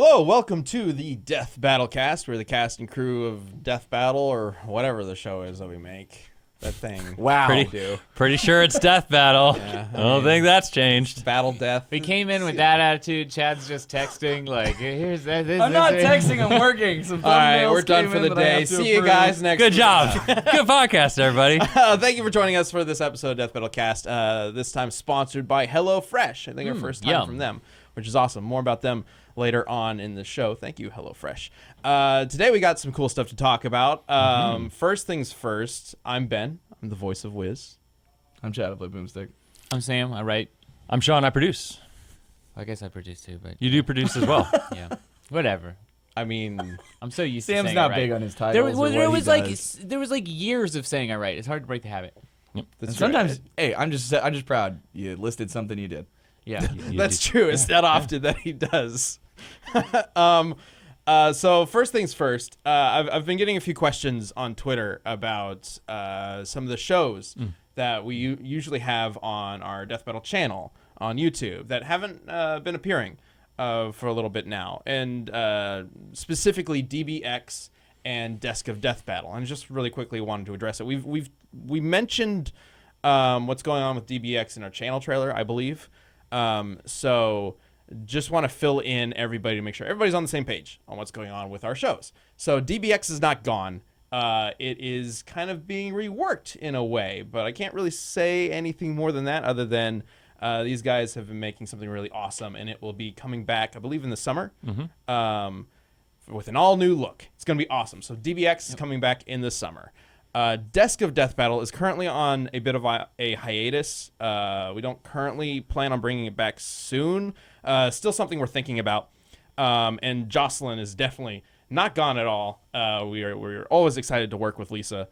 Hello, welcome to the Death Battle Cast. We're the cast and crew of Death Battle, or whatever the show is that we make. That thing. Wow. Pretty sure it's Death Battle. Yeah, I don't think that's changed. Battle Death. We came in with that attitude. Chad's just texting, like, here's that. I'm not texting, I'm working. Some All right, we're thumbnails done came for in the that I day. have to See you approve. guys next Good week. job. Good podcast, everybody. Thank you for joining us for this episode of Death Battle Cast. This time sponsored by HelloFresh. I think our first time yum. from them, which is awesome. More about them later on in the show. Thank you, HelloFresh. Today we got some cool stuff to talk about. First things first, I'm Ben. I'm the voice of Wiz. I'm Chad, I play Boomstick. I'm Sam. I write. I'm Sean. I produce. I guess I produce too, but You do produce as well. yeah, whatever. I mean, I'm so used to Sam's saying not I big write. on his titles. There was like years of saying I write. It's hard to break the habit. that's Sometimes, hey, I'm just proud you listed something you did. Yeah. That's true. It's not often that he does. So first things first, I've been getting a few questions on Twitter about some of the shows that we usually have on our Death Battle channel on YouTube that haven't been appearing for a little bit now, and specifically DBX and Desk of Death Battle. And just really quickly wanted to address it. We mentioned what's going on with DBX in our channel trailer, I believe. So just want to fill in everybody to make sure everybody's on the same page on what's going on with our shows. So DBX is not gone. It is kind of being reworked in a way, but I can't really say anything more than that other than these guys have been making something really awesome, and it will be coming back, I believe, in the summer with an all-new look. It's going to be awesome. So DBX is coming back in the summer. Desk of Death Battle is currently on a bit of a hiatus. We don't currently plan on bringing it back soon. Still something we're thinking about. And Jocelyn is definitely not gone at all. We're always excited to work with Lisa.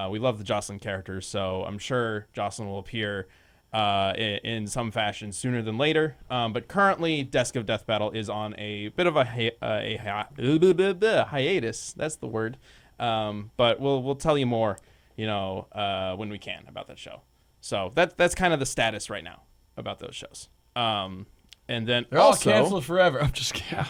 We love the Jocelyn characters, so I'm sure Jocelyn will appear in some fashion sooner than later. But currently, Desk of Death Battle is on a bit of a hiatus. That's the word. But we'll tell you more, when we can about that show. So that's kind of the status right now about those shows. And then They're all also canceled forever. I'm just kidding.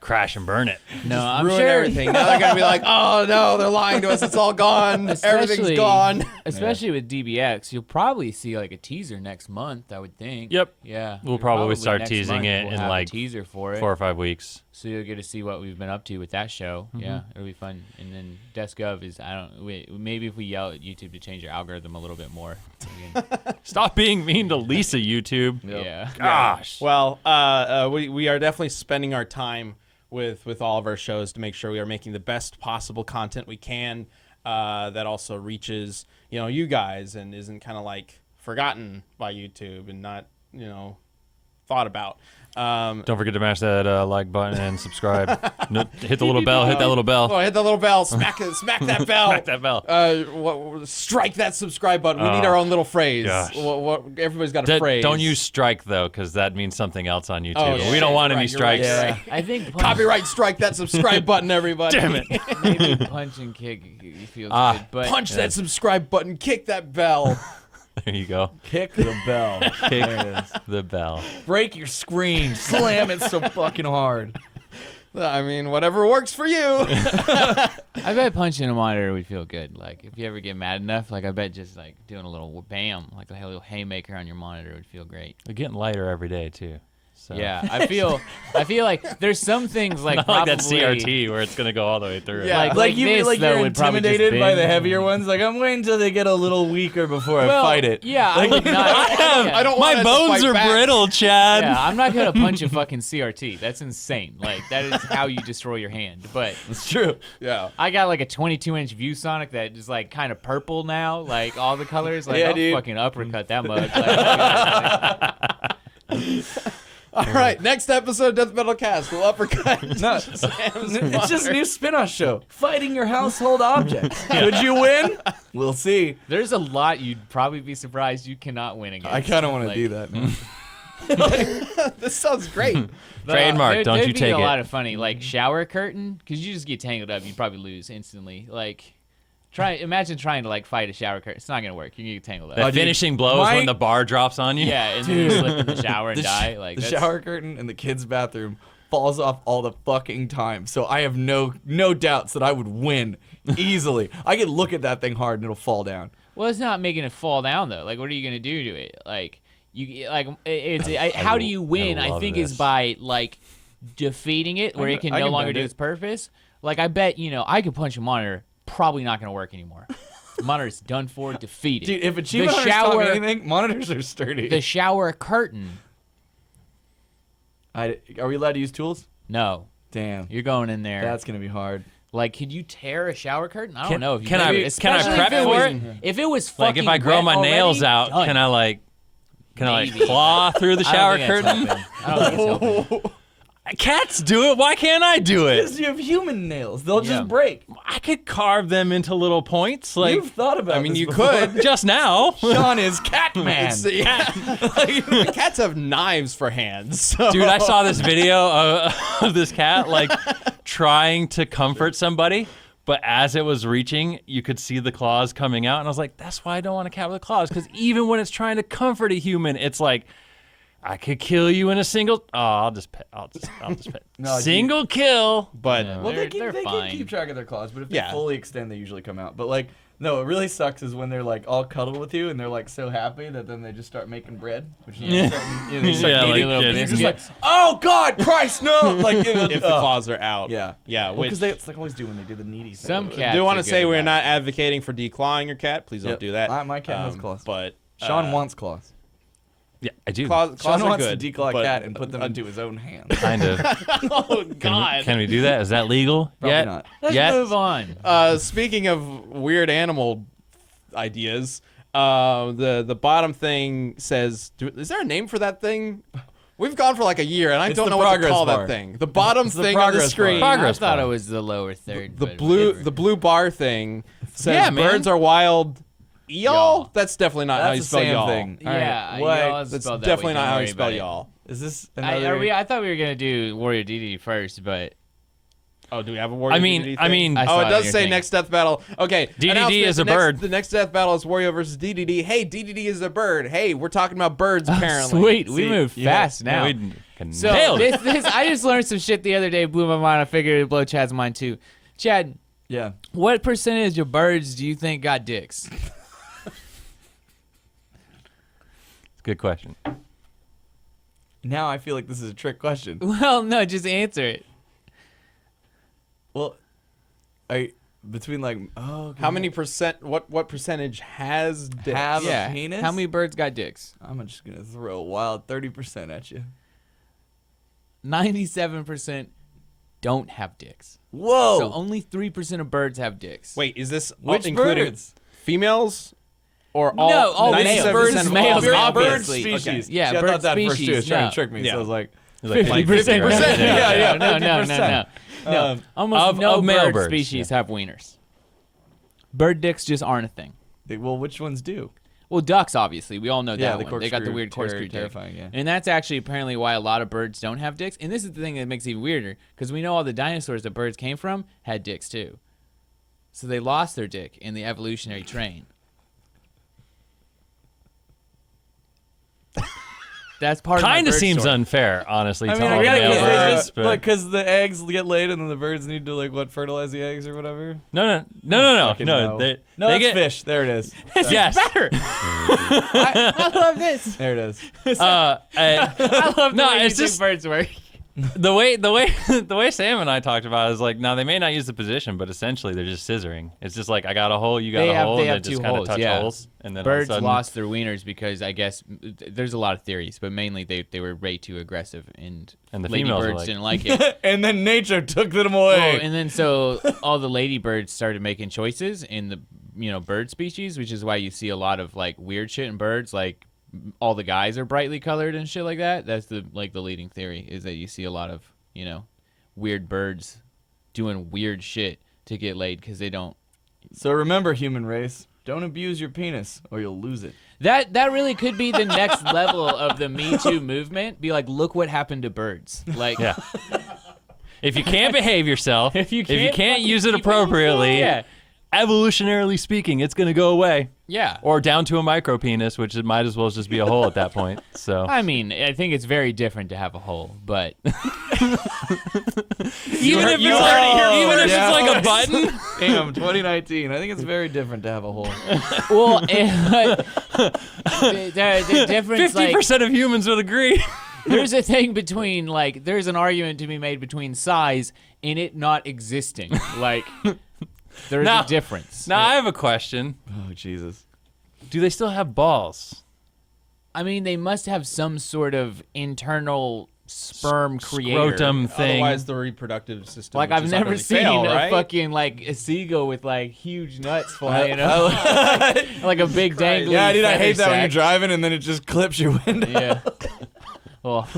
Crash and burn it. No, I'm ruin sure. everything. Now they're gonna be like, oh no, they're lying to us. It's all gone. Everything's gone. Especially with DBX, you'll probably see like a teaser next month. I would think. Yep. Yeah. We'll probably start next teasing month it we'll in have like a teaser for it. 4 or 5 weeks. So you'll get to see what we've been up to with that show. Yeah, it'll be fun. And then Desk of is maybe if we yell at YouTube to change your algorithm a little bit more. Stop being mean to Lisa, YouTube. Yeah. Gosh. Well, we are definitely spending our time with all of our shows to make sure we are making the best possible content we can that also reaches you guys and isn't kind of like forgotten by YouTube and not thought about. Don't forget to mash that like button and subscribe. Hit the little bell. Hit that little bell. Oh, hit the little bell. Smack that bell. Smack that bell. Strike that subscribe button. We need our own little phrase. Gosh. Everybody's got a phrase. Don't use strike though, because that means something else on YouTube. Oh, yeah. We don't want any Right, you're right. strikes. I think Copyright strike that subscribe button, everybody. Damn it. maybe punch and kick feels good, but Punch that subscribe button. Kick that bell. There you go. Kick the bell. Kick There it is. the bell. Break your screen. Slam it so fucking hard. I mean, whatever works for you. I bet punching a monitor would feel good. Like if you ever get mad enough, like I bet just like doing a little bam, like a little haymaker on your monitor would feel great. They're getting lighter every day too. So. Yeah, I feel like there's some things like Not like that probably CRT where it's gonna go all the way through. Yeah. like you're though, would probably just intimidated by bend. the heavier ones. Like I'm waiting until they get a little weaker before I Well, fight it. Yeah, I would not. I don't want My to bones fight are back. brittle, Chad. Yeah, I'm not gonna punch a fucking CRT. That's insane. Like that is how you destroy your hand. But It's true. Yeah. I got like a 22-inch ViewSonic that is like kind of purple now, like all the colors. Like Yeah, I'll dude. fucking uppercut that mug. Like, All right. Next episode, Death Metal Cast. We'll uppercut. No, it's just a new spin-off show. Fighting your household objects. Could you win? We'll see. there's a lot you'd probably be surprised you cannot win against. I kind of want to Like, do that, man. This sounds great. Trademark, don't you take a it. lot of funny, like shower curtain, because you just get tangled up, you'd probably lose instantly. Like, Imagine trying to like fight a shower curtain. It's not gonna work. You're gonna get tangled up. That finishing blows my- when the bar drops on you. Yeah, and then you slip in the shower and die. Like the that's- shower curtain in the kids' bathroom falls off all the fucking time. So I have no doubts that I would win easily. I could look at that thing hard and it'll fall down. Well, it's not making it fall down though. Like, what are you gonna do to it? Like, how do you win? I love think this. is by like defeating it, where it can I no can longer bend do it. its purpose. Like, I bet I could punch a monitor. Probably not gonna work anymore. The monitor's done for, defeated. Dude, if Achievement Hunters taught me anything, monitors are sturdy. The shower curtain. Are we allowed to use tools? No, Damn. you're going in there. That's going to be hard. Like, could you tear a shower curtain? I don't know. If you can I especially prep if it for was, it? If it was Like fucking if I grow wet my nails already, out, done. can I Maybe. claw through the I shower don't think curtain? that's helping. I don't think it's helping. Cats do it. Why can't I do it? Because you have human nails. They'll Yeah. just break. I could carve them into little points. Like You've thought about I mean, this you before. could. just now. Sean is Catman. Yeah. Cats have knives for hands. So. Dude, I saw this video of this cat like trying to comfort somebody, but as it was reaching, you could see the claws coming out, and I was like, "That's why I don't want a cat with claws." Because even when it's trying to comfort a human, it's like, I could kill you in a single. Oh, I'll just pet. I'll just pet. No, Single kill. But Yeah. Well, they They're can fine. keep track of their claws, but if Yeah. they fully extend, they usually come out. But like, no, it really sucks is when they're like all cuddled with you and they're like so happy that then they just start making bread, which is Yeah. they start Yeah, eating like, little yeah, biscuits. you're Just like, oh God, Christ, no! Like, if the claws are out. yeah, Yeah. well, because it's like always do when they do the needy thing. Some I cats. do want are to say good we're about not it. advocating for declawing your cat. Please don't Yep. do that. My cat has claws. But Sean wants claws. Yeah, I do. claws Sean are wants good. to declaw a but- cat and put them into his own hands. Kind of. Oh God. Can we do that? Is that legal? Probably yet? not. Let's Yet? move on. Speaking of weird animal ideas, the bottom thing says, is there a name for that thing? We've gone for like a year, and I It's don't the know what to progress call bar. that thing. The bottom It's the thing on the progress bar. screen. Progress I thought bar. it was the lower third. The but blue whatever. bar thing says Yeah, man. birds are wild. Y'all? Y'all. That's definitely not how you That's a spell Sam y'all. thing. All right, Yeah, what? y'all is That's spelled that definitely way, not don't how you worry spell about it. y'all. Is this I another? thought we were gonna do Warrior DD first, but Oh, do we have a warrior? I mean, DDD I thing? mean, I Oh, saw it it on does your say thing. next death battle. Okay. DDD announcement, is a the next- bird. The next death battle is Wario versus DDD. Hey, DDD is a bird. Hey, we're talking about birds apparently. sweet, we See, move yeah, fast now. We can So nail it. this I just learned some shit the other day, blew my mind. I figured it'd blow Chad's mind too. Chad, Yeah. what percentage of birds do you think got dicks? Good question. Now I feel like this is a trick question. Well, no, just answer it. Well, between like okay. How many percent? What percentage has dicks? Have a Yeah. penis? How many birds got dicks? I'm just gonna throw a wild 30% at you. 97% don't have dicks. Whoa! So only 3% of birds have dicks. Wait, is this Which including birds? females or all? No, all 97% males. of Birds, all males, birds? obviously. Bird species. Okay. Yeah, See, I bird thought that first too. It was species, trying no. to trick me. Yeah. So I was like, 50%. 50%. Yeah, no, no, no, 50%. no. Almost Of no male bird birds, species have wieners. Bird dicks just aren't a thing. well, which ones do? Well, ducks, obviously. We all know Yeah, that the one. They got the corkscrew, weird corkscrew dick. terrifying, yeah. And that's actually apparently why a lot of birds don't have dicks. And this is the thing that makes it even weirder, because we know all the dinosaurs that birds came from had dicks too. So they lost their dick in the evolutionary train. That's part of my Kind of bird seems story. unfair, honestly. I to mean, all I the get it male birds, because but- because the eggs get laid and then the birds need to like fertilize the eggs or whatever. No. Fucking No, no. they No, they that's get fish. There it is. yes. Better. I love this. There it is. I love the No, way it's you just- think birds work. the way Sam and I talked about it is like, now they may not use the position, but essentially they're just scissoring. It's just like, I got a hole, you got They a have- hole, they and have they just two kind of holes, touch yeah. holes, and then Birds all of a sudden, lost their wieners because I guess there's a lot of theories, but mainly they were way too aggressive and the lady females were birds like- didn't like it. And then nature took them away. Oh, and then so all the ladybirds started making choices in the bird species, which is why you see a lot of like weird shit in birds, like all the guys are brightly colored and shit like that. That's the leading theory is that you see a lot of weird birds doing weird shit to get laid because they don't. So remember, human race, don't abuse your penis or you'll lose it. That really could be the next level of the Me Too movement. Be like, look what happened to birds. Like, yeah. If you can't behave yourself, if you can't fucking use it keep appropriately, yeah. evolutionarily speaking, it's going to go away. Yeah. Or down to a micro penis, which it might as well just be a hole at that point. So I mean, I think it's very different to have a hole, but even if it's like a button. Damn, 2019. I think it's very different to have a hole. well, the difference 50% of humans would agree. There's a thing between there's an argument to be made between size and it not existing. There's a difference. Now I have a question. Oh, Jesus. Do they still have balls? I mean, they must have some sort of internal sperm creator. Scrotum thing. Otherwise, the reproductive system. Like would I've just never utterly seen fail, a right? fucking a seagull with huge nuts flying up, like a big dangling. Yeah, dude, I hate that when you're sack. driving and then it just clips your window. Yeah. Well,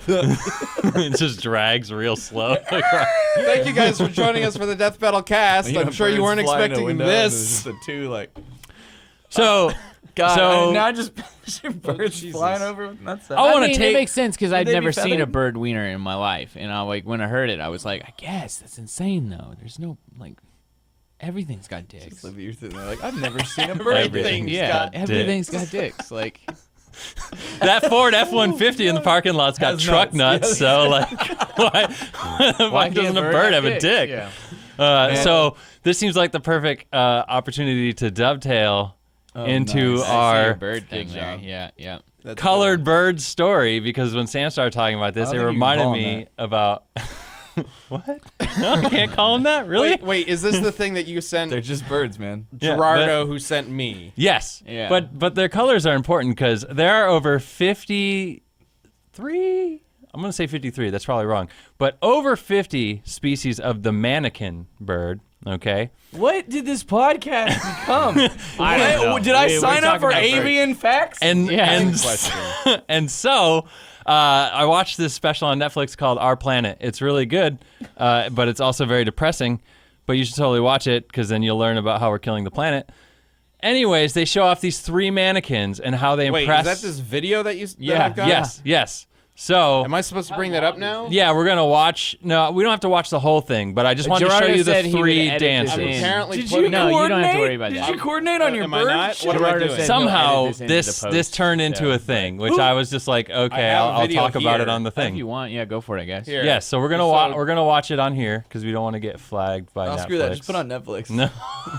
It just drags real slow. Thank you guys for joining us for the Death Battle cast. You know, I'm sure you birds weren't fly in a expecting window and there's this. just the two So, God, So- now just picture birds Jesus. flying over with nuts. I wanna mean, take- it makes sense because I'd they be never seen a feathered? bird wiener in my life, and when I heard it, I was like, I guess that's insane though. There's no everything's got dicks. You're sitting there like, I've never seen a bird. Everything's Everything's got dicks. that Ford F-150 in the parking lot's got Has truck nuts. nuts, so why doesn't a bird have a dick? Yeah. So this seems like the perfect opportunity to dovetail into nice. I see our your bird thing Good there. job. Yeah. That's colored bird story, because when Sam started talking about this, I it don't think you can reminded call him me about what? No, I can't call him that. Really? Wait, is this the thing that you sent They're just birds, man. Yeah, Gerardo, who sent me? Yes. Yeah. But their colors are important because there are over 53. I'm going to say 53. That's probably wrong. But over 50 species of the mannequin bird. Okay. What did this podcast become? I don't know. Did I We're sign up talking for about birds. avian facts? And Question. and so I watched this special on Netflix called Our Planet. It's really good, but it's also very depressing. But you should totally watch it because then you'll learn about how we're killing the planet. Anyways, they show off these 3 mannequins and how they Wait, impress. is that this video that you? Yeah. That I've got? Yes. So Am I supposed to bring that up now? yeah, we're gonna watch. No, we don't have to watch the whole thing, but I just wanted to show Gerardo you the said he would 3 edit this dances. I'm in. apparently Did putting- you No, you don't have to coordinate? worry about Did that. you coordinate on your am I bird? not? shit? What am I Gerardo doing? said Somehow he'll edit this into the this post, turned into so, a thing, which I was just like, okay, have a I'll video talk about here. it on the If thing. you want, yeah, go for it, I guess. Here. Yes, so we're gonna we're gonna watch it on here because we don't want to get flagged by Oh, Netflix. screw that. Just put on Netflix. No,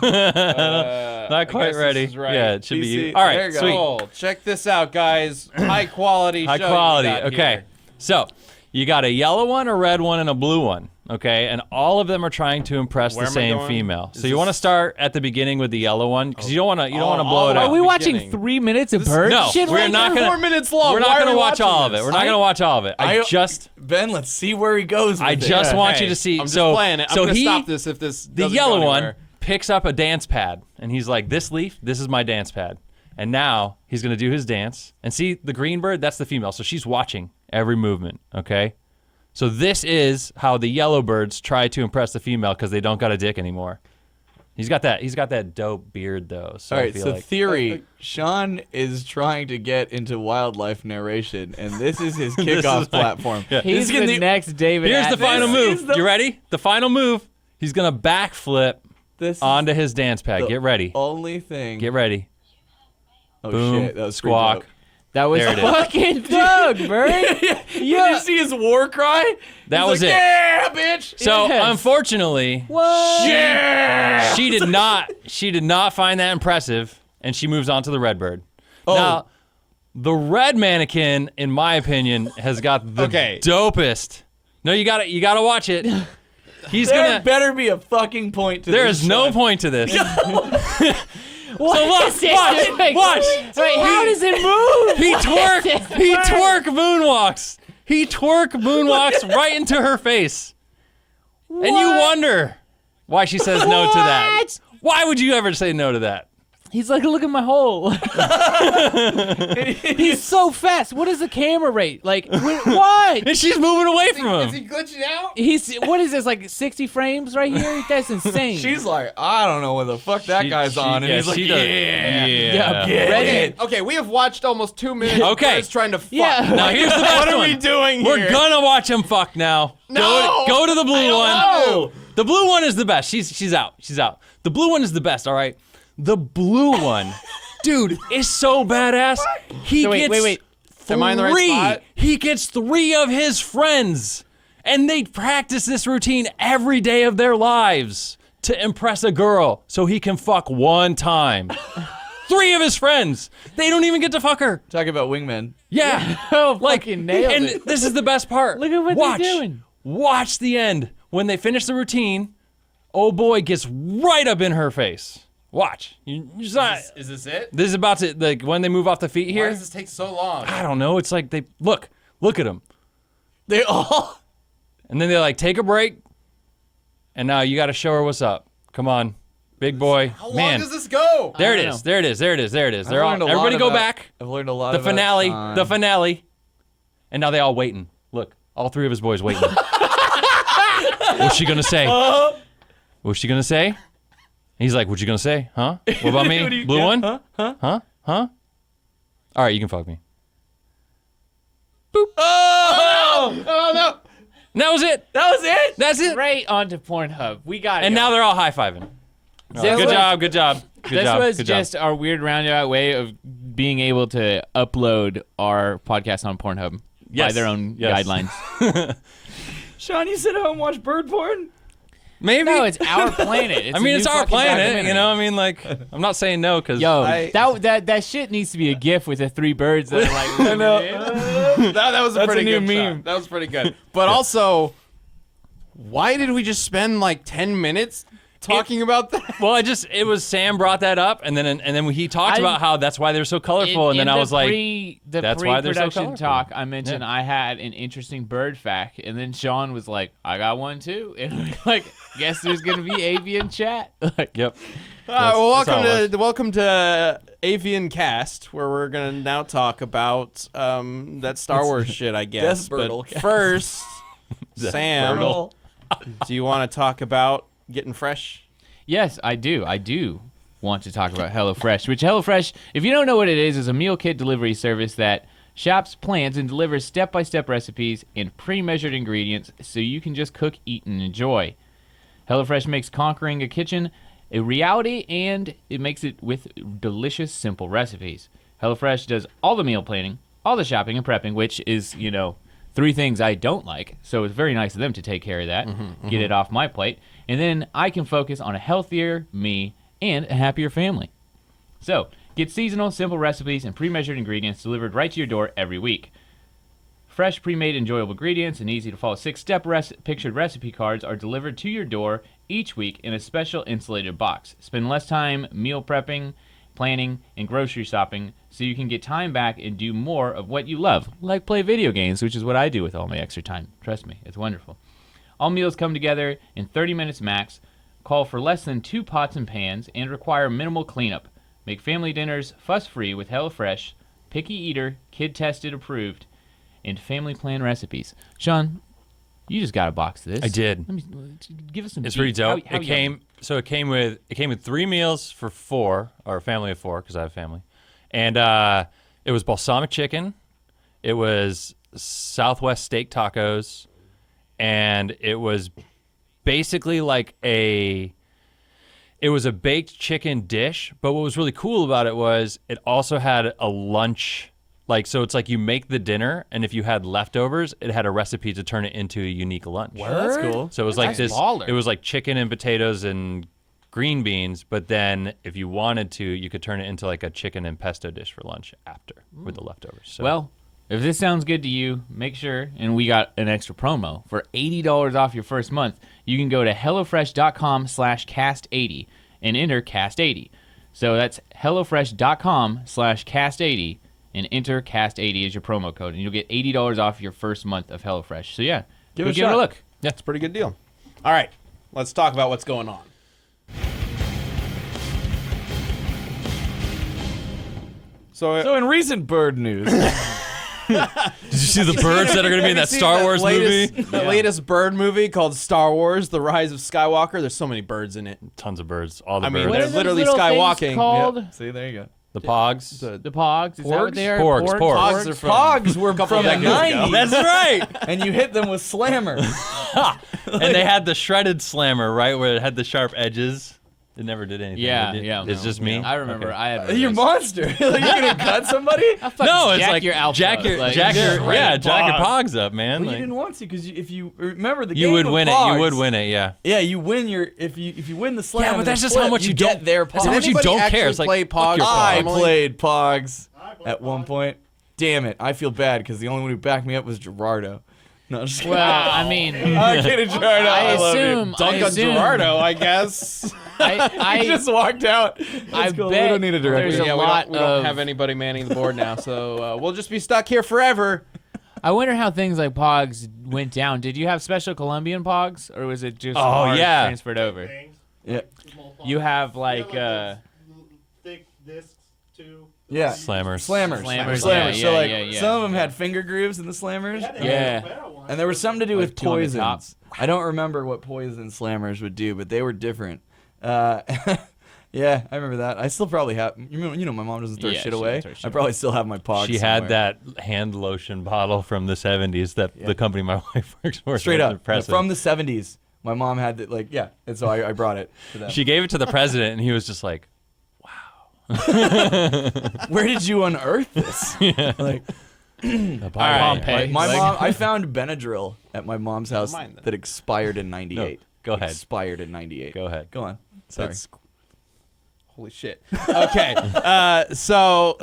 I not quite guess this ready. is right. Yeah, it should be. PC. All There right, you go. sweet. Cool. Check this out, guys. High quality. High show you quality. got Okay. here. So you got a yellow one, a red one, and a blue one. Okay, and all of them are trying to impress Where the am I same going? female. Is So you want to this- start at the beginning with the yellow one because you don't want to blow all it the out. Are we watching Beginning. 3 minutes of bird No, shit we're right not now? gonna. 4 minutes long. We're Why not are gonna we watch watching all of it. this? We're not gonna watch all of it. Ben, let's see where he goes with I it. just want Hey, you to see. I'm just so playing it. I'm so gonna he stop this if this. the doesn't yellow go one anywhere. picks up a dance pad and he's like, this leaf, this is my dance pad. And now he's going to do his dance. And see, the green bird, that's the female. So she's watching every movement, okay? So this is how the yellow birds try to impress the female because they don't got a dick anymore. He's got that dope beard though. So All I right, feel so like theory, Sean is trying to get into wildlife narration, and this is his This kickoff is my- platform. yeah. He's This is the next David here's the Attenborough. final This is move. the- You ready? The final move. He's going to backflip This is onto his dance pad. the Get ready. only thing. Get ready. Oh Boom. shit, that was pretty Squawk. dope. That was There it is. fucking Doug, Bird. Did you see his war cry? That He's was like, it. Yeah, bitch. So Yes. unfortunately, What? Yeah. she did not find that impressive, and she moves on to the red bird. Oh. Now, the red mannequin, in my opinion, has got the Okay. dopest. No, you gotta watch it. He's There gonna. better be a fucking point to There this. is no Sean. point to this. What So look, is this? watch. Wait, how does it move? He twerk moonwalks. He twerk moonwalks right into her face, and you wonder why she says no to that. What? Why would you ever say no to that? He's like, look at my hole. He's so fast. What is the camera rate? Like, what? And she's moving away from him. Is he glitching out? He's what is this, like 60 frames right here? That's insane. She's like, I don't know what the fuck that guy's on, and he's like, she yeah, get ready. it. Okay, we have watched almost 2 minutes. Okay. of birds trying to fuck. Yeah. Now here's the best What are one. we doing here? We're gonna watch him fuck now. No! Go to the blue one. No. The blue one is the best. She's out. She's out. The blue one is the best. All right. The blue one, dude, is so badass. He wait, gets wait. Am I in the right spot? He gets 3 of his friends, and they practice this routine every day of their lives to impress a girl so he can fuck one time. 3 of his friends. They don't even get to fuck her. Talking about wingmen. Yeah. Oh, fucking nailed and it. this is the best part. Look at what they're doing. Watch the end. When they finish the routine, oh boy gets right up in her face. Watch. You just not, Is this it? this is about to, like, when they move off the feet Why here. does this take so long? I don't know. It's like they, look at them. They all. And then they like take a break. And now you got to show her what's up. Come on. Big boy. How long Man. does this go? There it don't is. know. There it is. There it is. There it is. They're all, learned a lot everybody go about- back. I've learned a lot The about finale. time. The finale. And now they all waiting. Look, all 3 of his boys waiting. What's she gonna say? What's she gonna say? He's like, what you gonna say? Huh? What about me? Blue one? Huh? Huh? All right, you can fuck me. Boop. Oh no! And that was it. That was it. That's it. Straight onto Pornhub. We got it. And now they're all high-fiving. This Good was- job. Good job. Good This job. was Good job. just our weird roundabout way of being able to upload our podcast on Pornhub by Yes. their own Yes. guidelines. Sean, you sit at home and watch bird porn? Maybe. No, it's our planet. It's I mean, a it's new our fucking planet. documentary. You know, I mean, like, I'm not saying no because Yo, I- that shit needs to be a GIF with the 3 birds that are like. I know. That was a That's pretty a new good meme. shot. That was pretty good. But also, why did we just spend like 10 minutes talking about that? Well, it was Sam brought that up, and then he talked I- about how that's why they're so colorful, and then I was like, the that's why they're so pre-production colorful. talk, I mentioned I had an interesting bird fact, and then Sean was like, I got one too, and we're like, guess there's gonna be avian chat. Like, yep. Well, that's all it welcome to Avian Cast, where we're gonna now talk about that Star Wars shit, I guess. Death Birdle But Cast. first, Sam, Birdle. do you want to talk about getting fresh? yes, I do. I do want to talk about HelloFresh, which HelloFresh, if you don't know what it is a meal kit delivery service that shops, plans, and delivers step-by-step recipes and pre-measured ingredients so you can just cook, eat, and enjoy. HelloFresh makes conquering a kitchen a reality, and it makes it with delicious, simple recipes. HelloFresh does all the meal planning, all the shopping and prepping, which is, 3 things I don't like. So it's very nice of them to take care of that, get it off my plate, and then I can focus on a healthier me and a happier family. So get seasonal, simple recipes and pre-measured ingredients delivered right to your door every week. Fresh, pre-made, enjoyable ingredients and easy-to-follow 6-step pictured recipe cards are delivered to your door each week in a special insulated box. Spend less time meal prepping, planning, and grocery shopping so you can get time back and do more of what you love, like play video games, which is what I do with all my extra time. Trust me, it's wonderful. All meals come together in 30 minutes max, call for less than 2 pots and pans, and require minimal cleanup. Make family dinners fuss-free with HelloFresh, picky eater, kid-tested approved, and family plan recipes. Sean, you just got a box of this. I did. Let me give us some. It's pretty dope. How It came with 3 meals for 4, or a family of 4, because I have a family, and it was balsamic chicken, it was Southwest steak tacos, and it was basically like it was a baked chicken dish. But what was really cool about it was it also had a lunch. So it's like you make the dinner, and if you had leftovers, it had a recipe to turn it into a unique lunch. That's cool. So it was like That's this. baller. It was like chicken and potatoes and green beans, but then if you wanted to, you could turn it into like a chicken and pesto dish for lunch after with the leftovers. So, Well, if this sounds good to you, make sure, and we got an extra promo for $80 off your first month. You can go to hellofresh.com/cast80 and enter cast80. So that's hellofresh.com/cast80 and enter cast80 as your promo code, and you'll get $80 off your first month of HelloFresh. So yeah, Give go it a give it a shot. look. Yeah, it's a pretty good deal. All right, let's talk about what's going on. So in recent bird news, did you see the birds that are going to be in that Star Wars movie? The latest bird movie called Star Wars: The Rise of Skywalker. There's so many birds in it. Tons of birds. All the I mean, birds. What they're are those literally little things skywalking. called? Yep. See, there you go. The Pogs. The Pogs. Is that what they are? Porgs. Pogs are from Pogs were from the decades ago. 90s. That's right. And you hit them with Slammer. And they had the shredded slammer, right, where it had the sharp edges. It never did anything. Yeah, It did- yeah. It's just me. I remember. Okay. I had. one of You're a those. monster. Like, you're gonna cut somebody? No, it's jack like your alpha, jack your like, jack your shredded jack your Pog. Pogs up, man. Well, Like, you didn't want to because if you remember the you game would of win Pogs, it. You would win it. Yeah. Yeah, you win your if you win the slam. Yeah, but and that's the just how flip, much you get don't- their that's how Pogs. much you Anybody don't care. actually It's like, play fuck Pogs your I normally? played Pogs at one point. Damn it, I feel bad because the only one who backed me up was Gerardo. No, I'm just kidding. Well, I mean, I'm kidding, Gerardo. I love you. Duncan Gerardo, I guess. He I just walked out. I That's cool. bet We don't need a director. there's a Yeah, lot we don't of- have anybody manning the board now, so we'll just be stuck here forever. I wonder how things like Pogs went down. Did you have special Colombian Pogs, or was it just Oh, hard yeah. transferred over? Yeah, You have like thick discs too. yeah. Slammers. Slammers. Slammers, So yeah, like yeah. some of them had finger grooves in the slammers. Yeah. And there was something to do Like with two on the top. poisons. I don't remember what poison slammers would do, but they were different. Yeah, I remember that. I still probably have. You know, my mom doesn't throw Yeah, shit she doesn't away. throw shit I probably still have my Pogs. She somewhere. had that hand lotion bottle from the 70s that the company my wife works for. straight so up it's impressive. from the 70s. My mom had it, like, yeah, and so I brought it to them. She gave it to the president, and he was just like, Where did you unearth this? Like, Pompeii. my Like- mom. I found Benadryl at my mom's house Mine then. that expired in '98. No, go ahead. Expired in '98. Go ahead. Go on. Sorry. That's holy shit. Okay, so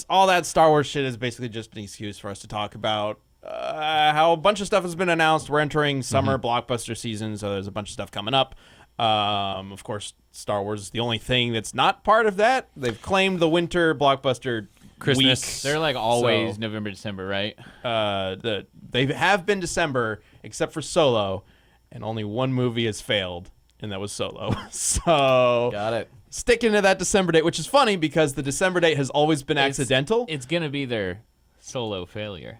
all that Star Wars shit is basically just an excuse for us to talk about how a bunch of stuff has been announced. We're entering summer blockbuster season, so there's a bunch of stuff coming up. Of course, Star Wars is the only thing that's not part of that. They've claimed the winter blockbuster Christmas. They're like always So- November, December, right? They have been December except for Solo, and only one movie has failed, and that was Solo. So Got it. sticking to that December date, which is funny because the December date has always been accidental. It's gonna be their solo failure.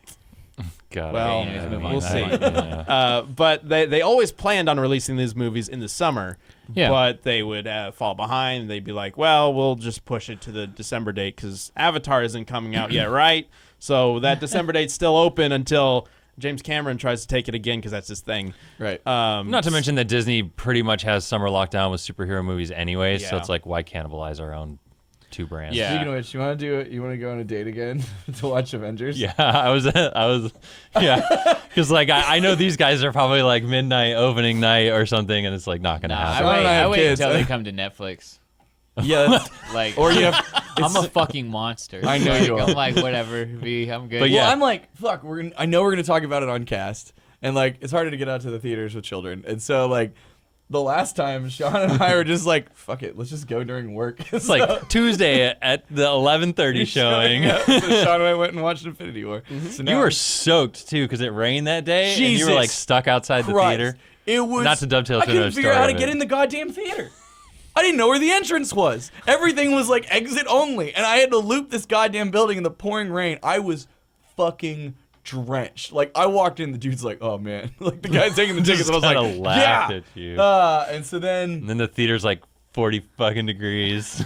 God, Well, I hate it. we'll see. Yeah. But they always planned on releasing these movies in the summer. Yeah. But they would fall behind. They'd be like, well, we'll just push it to the December date because Avatar isn't coming out yet, right? So that December date's still open until James Cameron tries to take it again because that's his thing. Right. Not to mention that Disney pretty much has summer lockdown with superhero movies anyway, so Yeah. it's like, why cannibalize our own two brands? Yeah. Speaking of which, you want to go on a date again to watch Avengers? Yeah, I was, yeah, because like I know these guys are probably like midnight opening night or something, and it's like not gonna happen. Sean and I I have wait kids. until they come to Netflix. Yeah. that's- Like, or you have. I'm a fucking monster. I know Like, you are. I'm like, whatever, I'm good. But yeah. Well, I'm like, fuck. I know we're gonna talk about it on cast, and like, it's harder to get out to the theaters with children, and so like, the last time Sean and I were just like, fuck it, let's just go during work. It's like Tuesday at the 11:30 showing. So Sean and I went and watched Infinity War. So now You were soaked too because it rained that day, and you Jesus were like stuck outside the Christ. theater. It was Not to dovetail I to another couldn't figure out story, how to but- get in the goddamn theater. I didn't know where the entrance was. Everything was like exit only, and I had to loop this goddamn building in the pouring rain. I was fucking drenched. Like, I walked in, the dude's like, "Oh man," like the guy's taking the tickets. And I was kinda like, laughed "Yeah." at you. And so then, And then the theater's like 40 fucking degrees.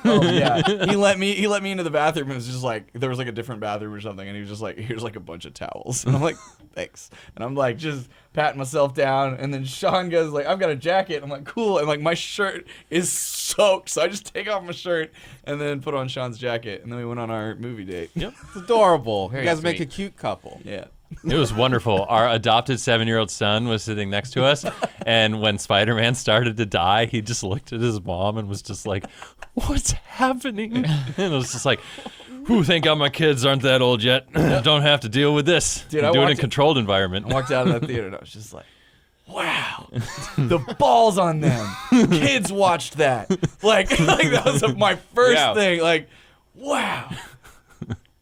oh yeah, he let me into the bathroom, and it was just like there was like a different bathroom or something, and he was just like, "Here's like a bunch of towels," and I'm like, "Thanks," and I'm like just patting myself down, and then Sean goes like, "I've got a jacket," I'm like, "Cool," and like my shirt is soaked, so I just take off my shirt and then put on Sean's jacket, and then we went on our movie date. Yep. It's adorable. Very you guys make a sweet. cute couple. Yeah. It was wonderful. Our adopted 7-year-old son was sitting next to us, and when Spider-Man started to die, he just looked at his mom and was just like, "What's happening?" And it was just like, "Whew, thank God my kids aren't that old yet. Don't have to deal with this. Dude, I Do it in a walked- controlled environment." I walked out of that theater and I was just like, wow, the balls on them. Kids watched that. Like that was my first Yeah. thing. Like, wow.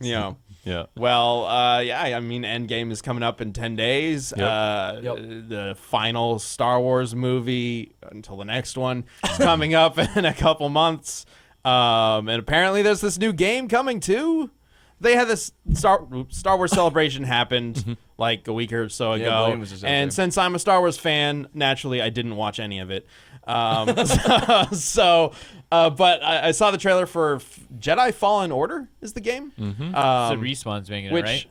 You know. Yeah. Well, yeah, I mean, Endgame is coming up in 10 days. Yep. The final Star Wars movie, until the next one, is coming up in a couple months. And apparently there's this new game coming too they had this Star Wars Celebration happened like a week or so Yeah, ago, William was just out and there. since I'm a Star Wars fan, naturally I didn't watch any of it. But I saw the trailer for Jedi Fallen Order is the game. So Respawn's making it, which, right?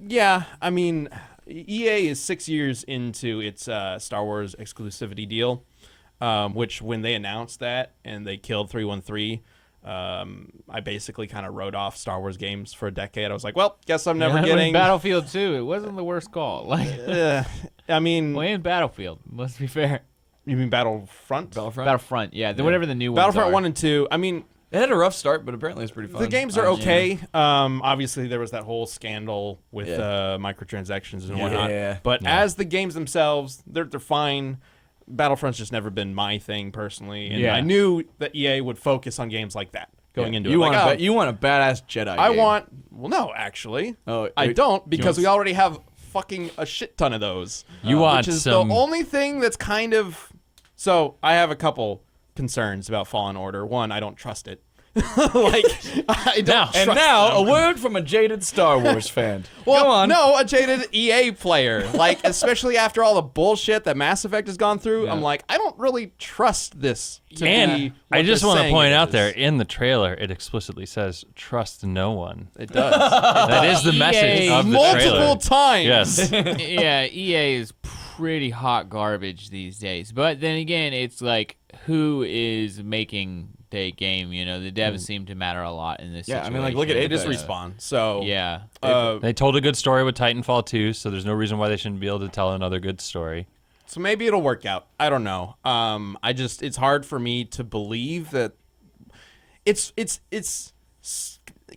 yeah, I mean, EA is 6 years into its Star Wars exclusivity deal, which when they announced that and they killed 313, I basically kind of wrote off Star Wars games for a decade. I was like, well, guess I'm never With getting. Battlefield 2. It wasn't the worst call. Like, I mean, well, and Battlefield. Let's be fair. you mean Battlefront? Battlefront, yeah. Whatever the new ones Battlefront are. 1 and 2. I mean, It had a rough start, but apparently it's pretty fun. the games are okay. Obviously, there was that whole scandal with microtransactions and whatnot. Yeah. But as the games themselves, they're fine. Battlefront's just never been my thing personally, and Yeah. I knew that EA would focus on games like that going into you it. want Like, you want a badass Jedi. I game. want. Well, no, actually, Oh, I wait, don't because want- we already have fucking a shit ton of those. You want which is some- the only thing that's kind of. So I have a couple concerns about Fallen Order. One, I don't trust it. Like I don't. Now- And trust now them. a word from a jaded Star Wars fan. Well, Go on. no, a jaded EA player. Like, especially after all the bullshit that Mass Effect has gone through, I'm like, I don't really trust this to be. And what I just they're want to saying point it out is. there in the trailer, it explicitly says "trust no one." It does. That is the message EA of the Multiple trailer. times. Yes. Yeah, EA is pretty hot garbage these days. But then again, it's like, who is making the game? You know, the devs seem to matter a lot in this Yeah, I situation. mean, like, look at It is Apex. Respawn. So Yeah. They told a good story with Titanfall 2, so there's no reason why they shouldn't be able to tell another good story. So maybe it'll work out. I don't know. It's hard for me to believe that. It's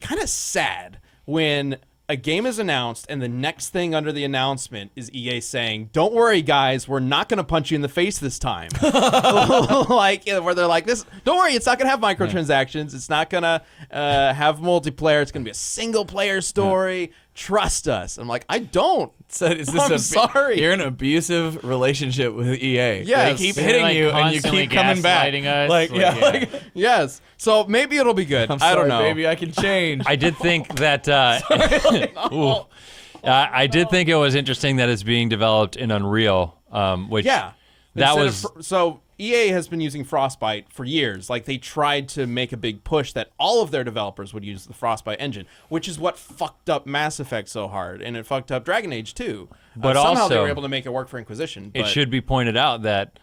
kind of sad when a game is announced and the next thing under the announcement is EA saying, "Don't worry, guys, we're not going to punch you in the face this time." Like, where they're like, "This, don't worry, it's not going to have microtransactions. It's not going to have multiplayer. It's going to be a single player story. Trust us." I'm like, I don't. So is this I'm sorry. You're in an abusive relationship with EA. Yes. They keep They're, hitting like, you and you constantly keep coming back. gaslighting us. Like, Like, yeah, yeah. like, Yes. So maybe it'll be good. I'm I don't sorry, know. baby, I can change. I did think that. Ooh. I did think it was interesting that it's being developed in Unreal, which Yeah. that Instead was of so EA has been using Frostbite for years. Like, they tried to make a big push that all of their developers would use the Frostbite engine, which is what fucked up Mass Effect so hard, and it fucked up Dragon Age too. But somehow they also, were able to make it work for Inquisition. it but- should be pointed out that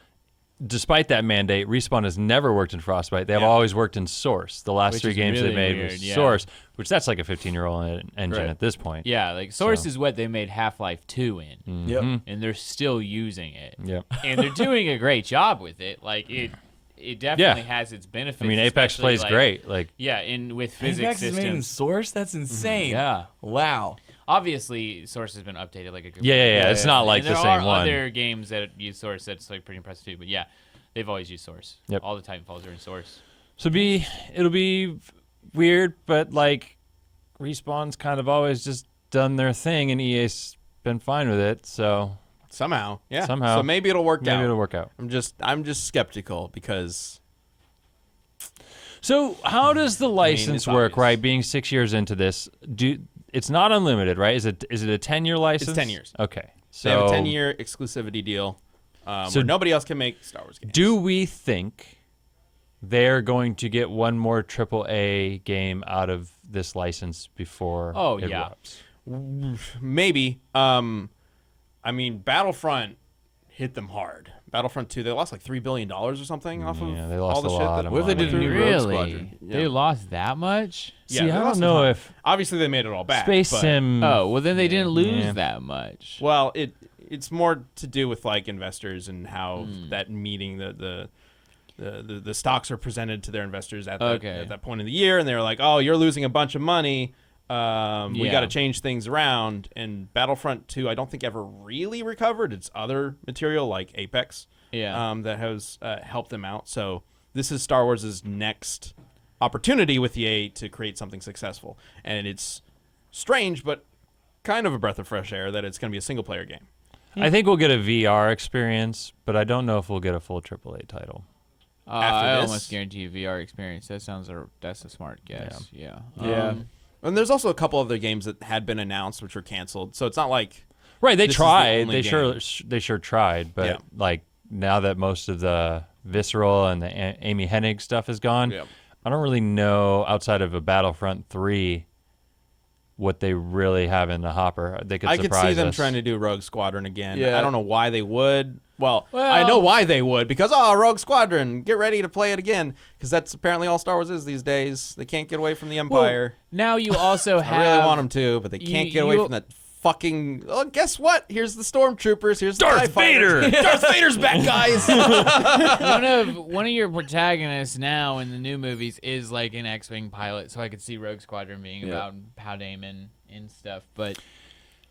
despite that mandate, Respawn has never worked in Frostbite. They have Yeah. always worked in Source. The last Which 3 is games really they made weird, was yeah. Source, which that's like a 15-year-old engine Right. at this point. Yeah, like Source is what they made Half-Life 2 in. Yep. And they're still using it. Yep. And they're doing a great job with it. Like, it definitely has its benefits. I mean, Apex especially, plays like, great. Like, Yeah, and with physics Apex is made in systems. Source? That's insane. Yeah. Wow. Obviously, Source has been updated like a good yeah. It's not like and the there same are one. other games that use Source that's like pretty impressive too. But yeah, they've always used Source. Yep. All the Titanfalls are in Source. So it'll be weird, but like Respawn's kind of always just done their thing, and EA's been fine with it. So somehow, yeah. Somehow. So maybe it'll work out. maybe it'll work out. I'm just skeptical because So how does the license it's work? obvious. Right, being 6 years into this, it's not unlimited, right? Is it a 10-year license? 10 years. Okay, so they have a 10-year exclusivity deal So where nobody else can make Star Wars games. do we think they're going to get one more AAA game out of this license before Oh, it yeah. erupts? Maybe. I mean, Battlefront hit them hard. Battlefront 2, they lost like $3 billion or something off of Yeah, they lost all the a shit lot that of What if they money. did a new Rogue Really? Squadron? Yeah. They lost that much? See, Yeah, they I lost don't a know ton. if Obviously, they made it all back. Space but- Sim. Oh, well then they didn't lose Yeah. that much. Well, it's more to do with like investors and how that meeting the stocks are presented to their investors at that point in the year, and they're like, "Oh, you're losing a bunch of money. We Yeah. got to change things around." And Battlefront 2, I don't think ever really recovered its other material like Apex. Yeah. That has helped them out. So this is Star Wars' next opportunity with EA to create something successful, and it's strange, but kind of a breath of fresh air that it's going to be a single player game. I think we'll get a VR experience, but I don't know if we'll get a full AAA title. After I this? almost guarantee a VR experience. That's a smart guess. Yeah. Yeah. And there's also a couple other games that had been announced which were canceled. So it's not like Right, they this is the tried. only They sure tried, but Yeah. like now that most of the Visceral and the Amy Hennig stuff is gone, Yeah. I don't really know outside of a Battlefront 3 what they really have in the hopper. They could I surprise could see them us. trying to do Rogue Squadron again. Yeah. I don't know why they would. Well, I know why they would, because Rogue Squadron, get ready to play it again, because that's apparently all Star Wars is these days. They can't get away from the Empire. Now you also have. I really want them to, but they can't get away from that fucking. Oh, guess what? Here's the stormtroopers. Here's the Darth TIE fighters. Vader! Darth Vader's back, guys. one of your protagonists now in the new movies is like an X-wing pilot, so I could see Rogue Squadron being about Poe Dameron and stuff. But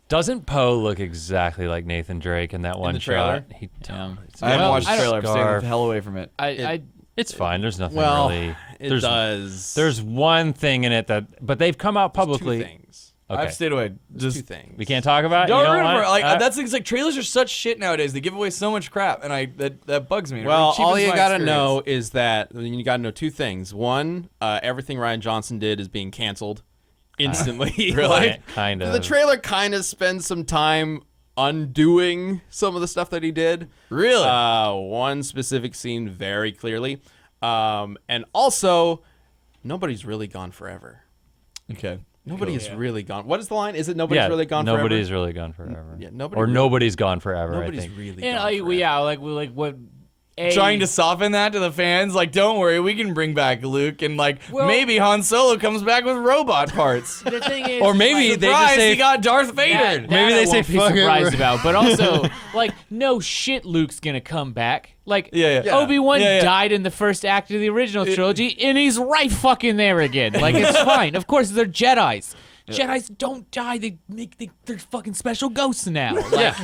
Doesn't Poe look exactly like Nathan Drake in that one the trailer? shot? He I haven't watched the I don't- trailer. I'm staying Scarf. the hell away from it. It's fine. There's nothing Well, really. it There's, does. There's one thing in it but they've come out publicly. Two things. Okay. I've stayed away. Two Just things. We can't talk about it? don't You don't remember. want- Like that's things like trailers are such shit nowadays. They give away so much crap, and that bugs me. It Well, cheapens all you my gotta experience. know is that you gotta know two things. One, everything Ryan Johnson did is being canceled instantly. Like, Kind of. the trailer kind of spends some time undoing some of the stuff that he did. Really? One specific scene very clearly, and also nobody's really gone forever. Okay. Nobody is really gone. What is the line? Is it nobody's really gone forever? Nobody's really gone forever. Yeah, nobody or really- nobody's gone forever, I Nobody's think. really and gone forever. like what. Trying to soften that to the fans, like, don't worry, we can bring back Luke, and like maybe Han Solo comes back with robot parts. The thing is, Or maybe like, they just Surprise, say he got Darth Vader. that Maybe I they say, won't be "Fuck it, surprised we're-" about, but also like no shit, Luke's gonna come back. Like Yeah. Obi-Wan Yeah. died in the first act of the original trilogy, and he's right fucking there again. Like it's fine. Of course, they're Jedis. Jedis don't die. They're fucking special ghosts now. Like,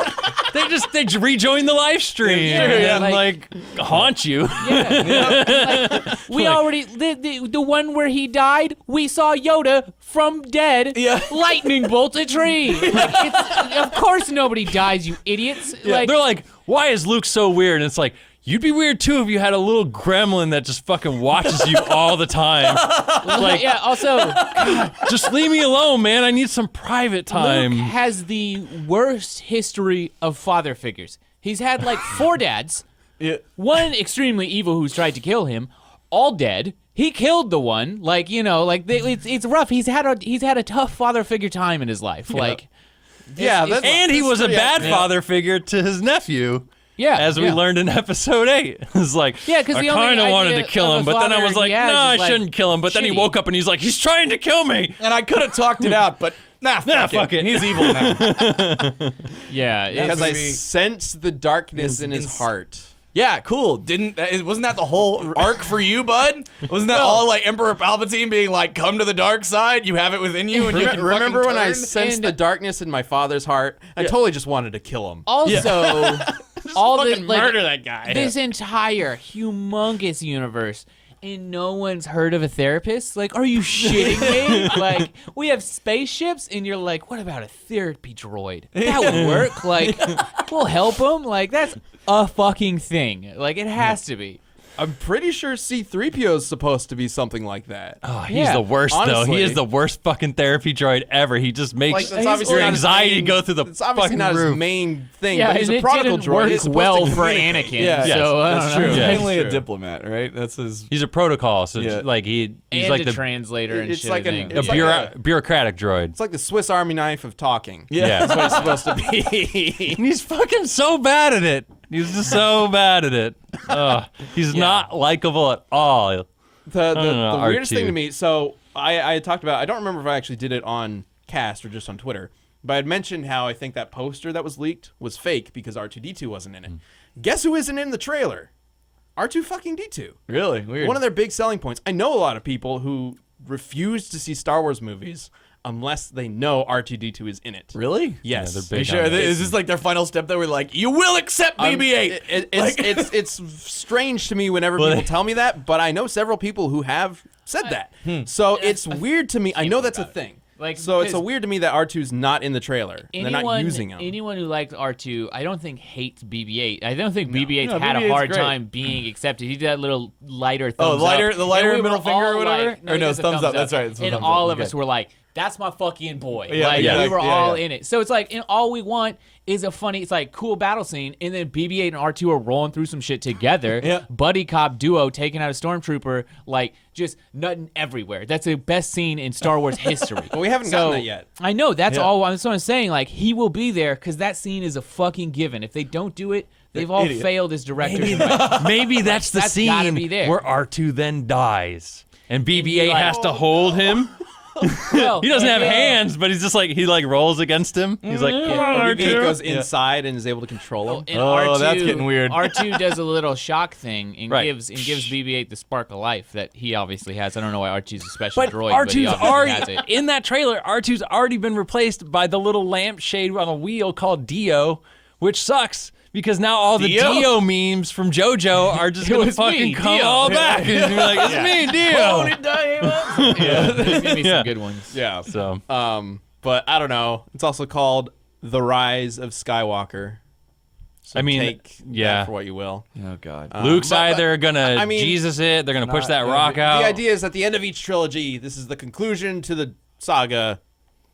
they rejoin the live stream Yeah, and like haunt you. like, we already the one where he died. We saw Yoda from dead. Yeah. Lightning bolt a tree. Like, it's, of course nobody dies, you idiots. Like, They're like, why is Luke so weird? And it's like, you'd be weird too if you had a little gremlin that just fucking watches you all the time. Like, yeah. Also, just leave me alone, man. I need some private time. Luke has the worst history of father figures. He's had like 4 dads. Yeah. One extremely evil who's tried to kill him, all dead. He killed the one. Like, you know, like it's rough. He's had a tough father figure time in his life. Like, Yeah, it's- And he was a pretty bad accurate. father figure to his nephew. yeah, As we yeah. learned in episode 8. It's like, Yeah, 'cause I the only kind of wanted idea to kill of him, a but then I father was like, he no, has I is, like, shouldn't kill him. But then he shitty. woke up and he's like, he's trying to kill me. And I could have talked it out, but fuck it. He's evil now. Yeah, because I maybe- sense the darkness in his heart. Yeah, cool. Wasn't that the whole arc for you, bud? Wasn't that all like Emperor Palpatine being like, "Come to the dark side. You have it within you." And you can Remember fucking when I turn? sensed And- the darkness in my father's heart? I totally just wanted to kill him. Also, all the Fucking like, murder that guy. this entire humongous universe, and no one's heard of a therapist? Like, are you shitting me? Like, we have spaceships, and you're like, what about a therapy droid? That would work. Like, we'll help him. Like, that's a fucking thing. Like, it has to be. I'm pretty sure C-3PO is supposed to be something like that. Oh, he's Yeah, the worst, though. honestly. He is the worst fucking therapy droid ever. He just makes that's obviously your not his anxiety main- go through the It's obviously fucking not roof. his main thing, Yeah, but he's and a it prodigal didn't droid. work He's supposed well to for communicate. Anakin. Yeah, so I that's don't true. know. Yeah. Mainly a true. diplomat, right? That's his. He's a protocol, so Yeah. like he's And like a the translator and it's shit. like I an- think. a it's like bureaucratic droid. It's like the Swiss Army knife of talking. Yeah. That's what it's supposed to be. And he's fucking so bad at it. He's just so bad at it. He's not likable at all. The know, weirdest R2. thing to me, so I had talked about, I don't remember if I actually did it on cast or just on Twitter, but I had mentioned how I think that poster that was leaked was fake because R2-D2 wasn't in it. Guess who isn't in the trailer? R2 fucking D2. Really weird. One of their big selling points. I know a lot of people who refuse to see Star Wars movies unless they know R2-D2 is in it. Really? Yes. they're Are big you sure? on it. Is this like their final step that we're like, you will accept BB-8? It's strange to me whenever people tell me that, but I know several people who have said that. So it's weird to me. I know that's a thing. Like, So it's because weird to me that R2's not in the trailer. They're not using him. Anyone who liked R2, I don't think hates BB-8. I don't think BB-8's No, had a BB-8's hard great. time being accepted. He did that little lighter Oh, thumbs the lighter up. the lighter And we middle were finger all or whatever? like, Or no, just a thumbs up. That's right. It's a And thumbs all up. of us were like, that's my fucking boy. Yeah, like, yeah, we were yeah, all yeah. in it. So it's like, and all we want is a funny, it's like cool battle scene, and then BB-8 and R2 are rolling through some shit together. Yeah. Buddy cop duo taking out a stormtrooper, like just nutting everywhere. That's the best scene in Star Wars history. But we haven't gotten that yet. I know, that's Yeah. all. That's what I'm saying. Like, he will be there because that scene is a fucking given. If they don't do it, they've all idiot. failed as directors. and writers. Maybe that's the That's gotta scene be there. where R2 then dies. And BB-8 like, has to hold him. Well, He doesn't and have then- hands, but he's just like, he like rolls against him. He's like, come on, Maybe he R2. goes inside and is able to control him. And Oh, R2, that's getting weird. R2 does a little shock thing and Right. gives BB-8 the spark of life that he obviously has. I don't know why R2's a special But droid, but he R2's obviously has already, it. in that trailer, R2's already been replaced by the little lampshade on a wheel called Dio, which sucks. Because now all the Dio? Dio memes from JoJo are just It gonna was fucking me, come Dio. all back. And be like, it's me, Dio. Yeah, there's gonna be Yeah. some good ones. Yeah. So But I don't know. It's also called The Rise of Skywalker. So I mean, take yeah. that for what you will. Oh God. Luke's but- either gonna I mean, Jesus it, they're gonna push that not- rock out. The idea is at the end of each trilogy, this is the conclusion to the saga.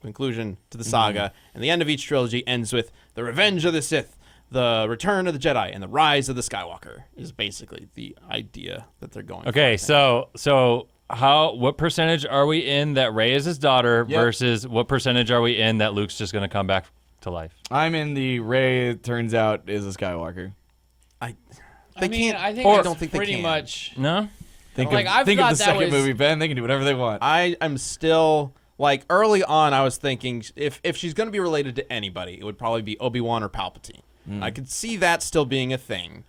Conclusion to the saga. And the end of each trilogy ends with the revenge of the Sith, the return of the Jedi, and the rise of the Skywalker is basically the idea that they're going for. Okay, so what percentage are we in that Rey is his daughter Yep. versus what percentage are we in that Luke's just gonna come back to life? I'm in the Rey. It turns out is a Skywalker. They I mean, can't. I think I it's don't think they pretty can. much. No? Think Like, I of, think of thought the that second was- movie, Ben. They can do whatever they want. I'm still like early on. I was thinking if she's going to be related to anybody, it would probably be Obi-Wan or Palpatine. I could see that still being a thing,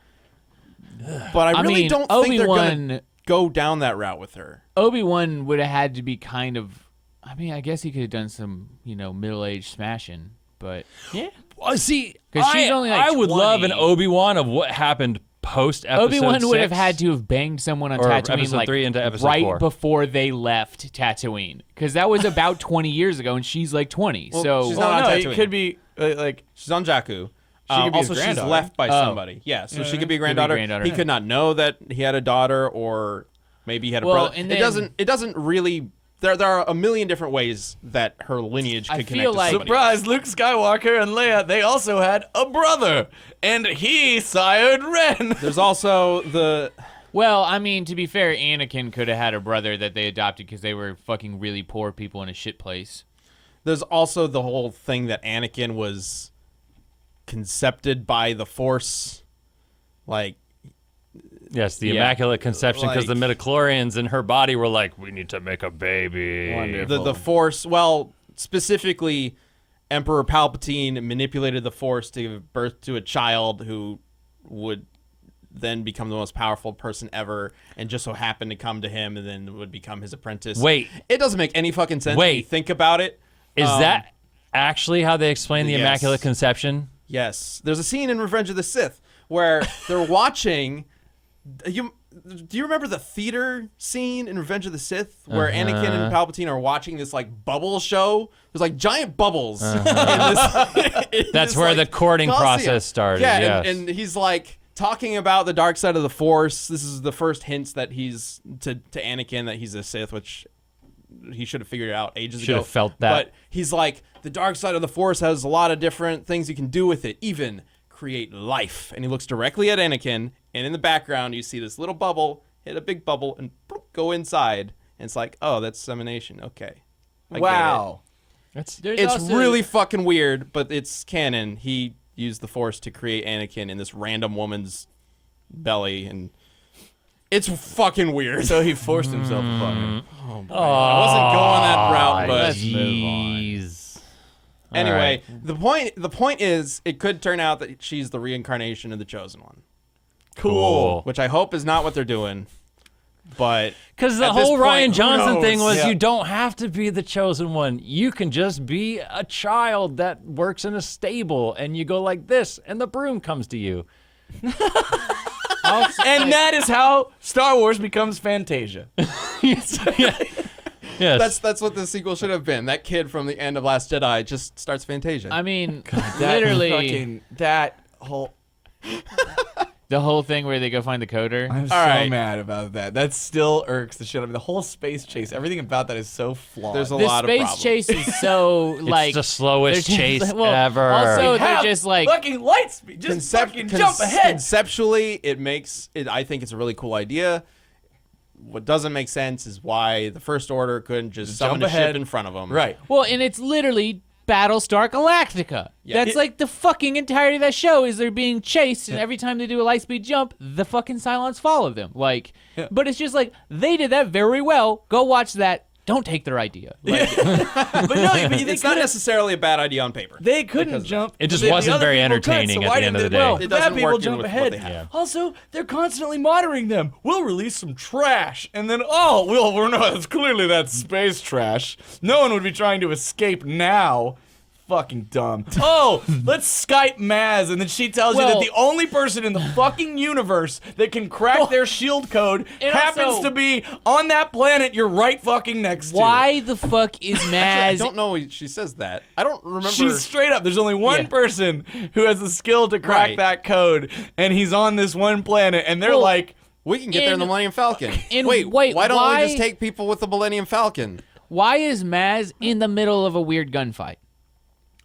but I really mean, don't think they're going Obi-Wan- to go down that route with her. Obi-Wan would have had to be kind of. I mean, I guess he could have done some, middle-aged smashing, but yeah. See, 'Cause she's only, like, I would love an 20. Obi-Wan of what happened post episode Obi-Wan would have 6. had to have banged someone on Or Tatooine episode like 3 into episode right 4. before they left Tatooine, because that was about 20 years ago, and she's like 20. Well, so she's Well, not on no, Tatooine. it could be like She's on Jakku. could be his Also, she's granddaughter. left by Oh. somebody. Yeah, so she could be a granddaughter. granddaughter. He could not know that he had a daughter, or maybe he had a Well, brother. and It then- doesn't really. There are a million different ways that her lineage I could feel connect to like- somebody. surprise. Luke Skywalker and Leia. They also had a brother, and he sired Ren. There's also the. well, I mean, to be fair, Anakin could have had a brother that they adopted because they were fucking really poor people in a shit place. There's also the whole thing that Anakin was concepted by the Force, like Yes, the Yeah. Immaculate Conception, because Like- the midichlorians in her body were like, we need to make a baby. Wonderful. the Force. Well, specifically, Emperor Palpatine manipulated the Force to give birth to a child who would then become the most powerful person ever, and just so happened to come to him, and then would become his apprentice. Wait. It doesn't make any fucking sense when you Wait. think about it. Is that actually how they explain the yes. Immaculate Conception? Yes. There's a scene in Revenge of the Sith where they're watching. Do you remember the theater scene in Revenge of the Sith where Anakin and Palpatine are watching this like bubble show? There's like giant bubbles. In this, in That's this, where like, the courting Coliseum. process started. Yeah, yes. and he's like talking about the dark side of the Force. This is the first hints that he's to Anakin that he's a Sith, which he should have figured it out ages Should ago. have felt that. But he's like, the dark side of the Force has a lot of different things you can do with it, even create life. And he looks directly at Anakin, and in the background you see this little bubble hit a big bubble and bloop, go inside. And it's like, oh, that's semination. Okay. I get it. Wow. There's It's also- really fucking weird, but it's canon. He used the Force to create Anakin in this random woman's belly, and it's fucking weird. So he forced himself upon her. I wasn't going that route, but let's move on. Jeez. anyway, the point is, it could turn out that she's the reincarnation of the Chosen One, Cool. which I hope is not what they're doing. But Because the at this whole point, Ryan who Johnson thing knows? was Yeah. you don't have to be the chosen one. You can just be a child that works in a stable, and you go like this, and the broom comes to you. And that is how Star Wars becomes Fantasia. Yes. that's what the sequel should have been. That kid from the end of Last Jedi just starts Fantasia. I mean, That literally. fucking that whole. The whole thing where they go find the coder. I'm so mad about that. That still irks the shit out of me. The whole space chase, everything about that is so flawed. There's a The lot of space problems. chase is so like It's the slowest they're chase just- well, ever. Also, they're just like fucking light speed. Just fucking jump ahead. Conceptually, it makes it. I think it's a really cool idea. What doesn't make sense is why the First Order couldn't just summon jump a ahead. ship in front of them. Right. well, and it's literally Battlestar Galactica. Yeah. That's like the fucking entirety of that show is they're being chased, and every time they do a light speed jump, the fucking Cylons follow them. Like, but it's just like they did that very well. Go watch that. Don't take their idea. Like, But no, but they It's not necessarily a bad idea on paper. They couldn't jump. It just The wasn't other very people could, entertaining so at why the end of didn't the they- day. Well, It bad doesn't people work jump with what ahead. they have. Yeah. Also, they're constantly monitoring them. We'll release some trash, and then we're not. It's clearly that space trash. No one would be trying to escape now. Fucking dumb. Oh, let's Skype Maz, and then she tells you that Well- the only person in the fucking universe that can crack their shield code And happens also- to be on that planet you're right fucking next to. why the fuck is Actually, I Maz? don't know. She says that. I don't remember. She's straight up. There's only one Yeah. person who has the skill to crack Right. that code, and he's on this one planet, and they're Well, like, We can get there in the In- Millennium Falcon. in- wait, wait, why don't why- we just take people with the Millennium Falcon? Why is Maz in the middle of a weird gunfight?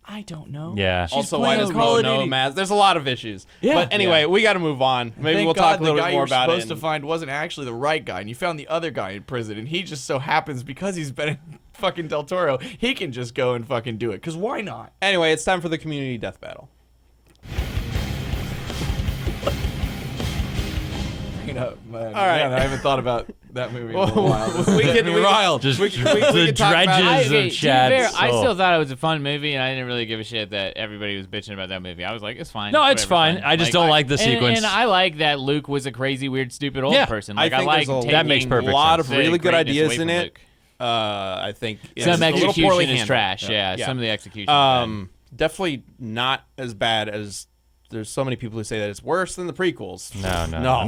I don't know. Yeah. Also, playing why does Call Mo of know Duty. Maz? There's a lot of issues. Yeah. But anyway, we got to move on. Maybe Thank we'll God talk a little the bit guy more you were about it. supposed to find wasn't actually the right guy, and you found the other guy in prison, and he just so happens because he's been in fucking Del Toro, he can just go and fucking do it. Because why not? Anyway, it's time for the community death battle. You know, man, All right. man, I haven't thought about that movie in a little while. we can Just we the can talk about- dredges To be of Chad's fair, I soul. still thought it was a fun movie, and I didn't really give a shit that everybody was bitching about that movie. I was like, it's fine. No, it's whatever, fine. I just don't like the sequence. And I like that Luke was a crazy, weird, stupid old Yeah. person. I Like, I, think like there's a- taking that makes perfect a lot sense. of really good greatness ideas away in from it. Luke. I think it's Some a little execution poorly is handled. trash. Yeah, Yeah. some of the execution. is bad. Definitely not as bad as. There's so many people who say that it's worse than the prequels. No. No,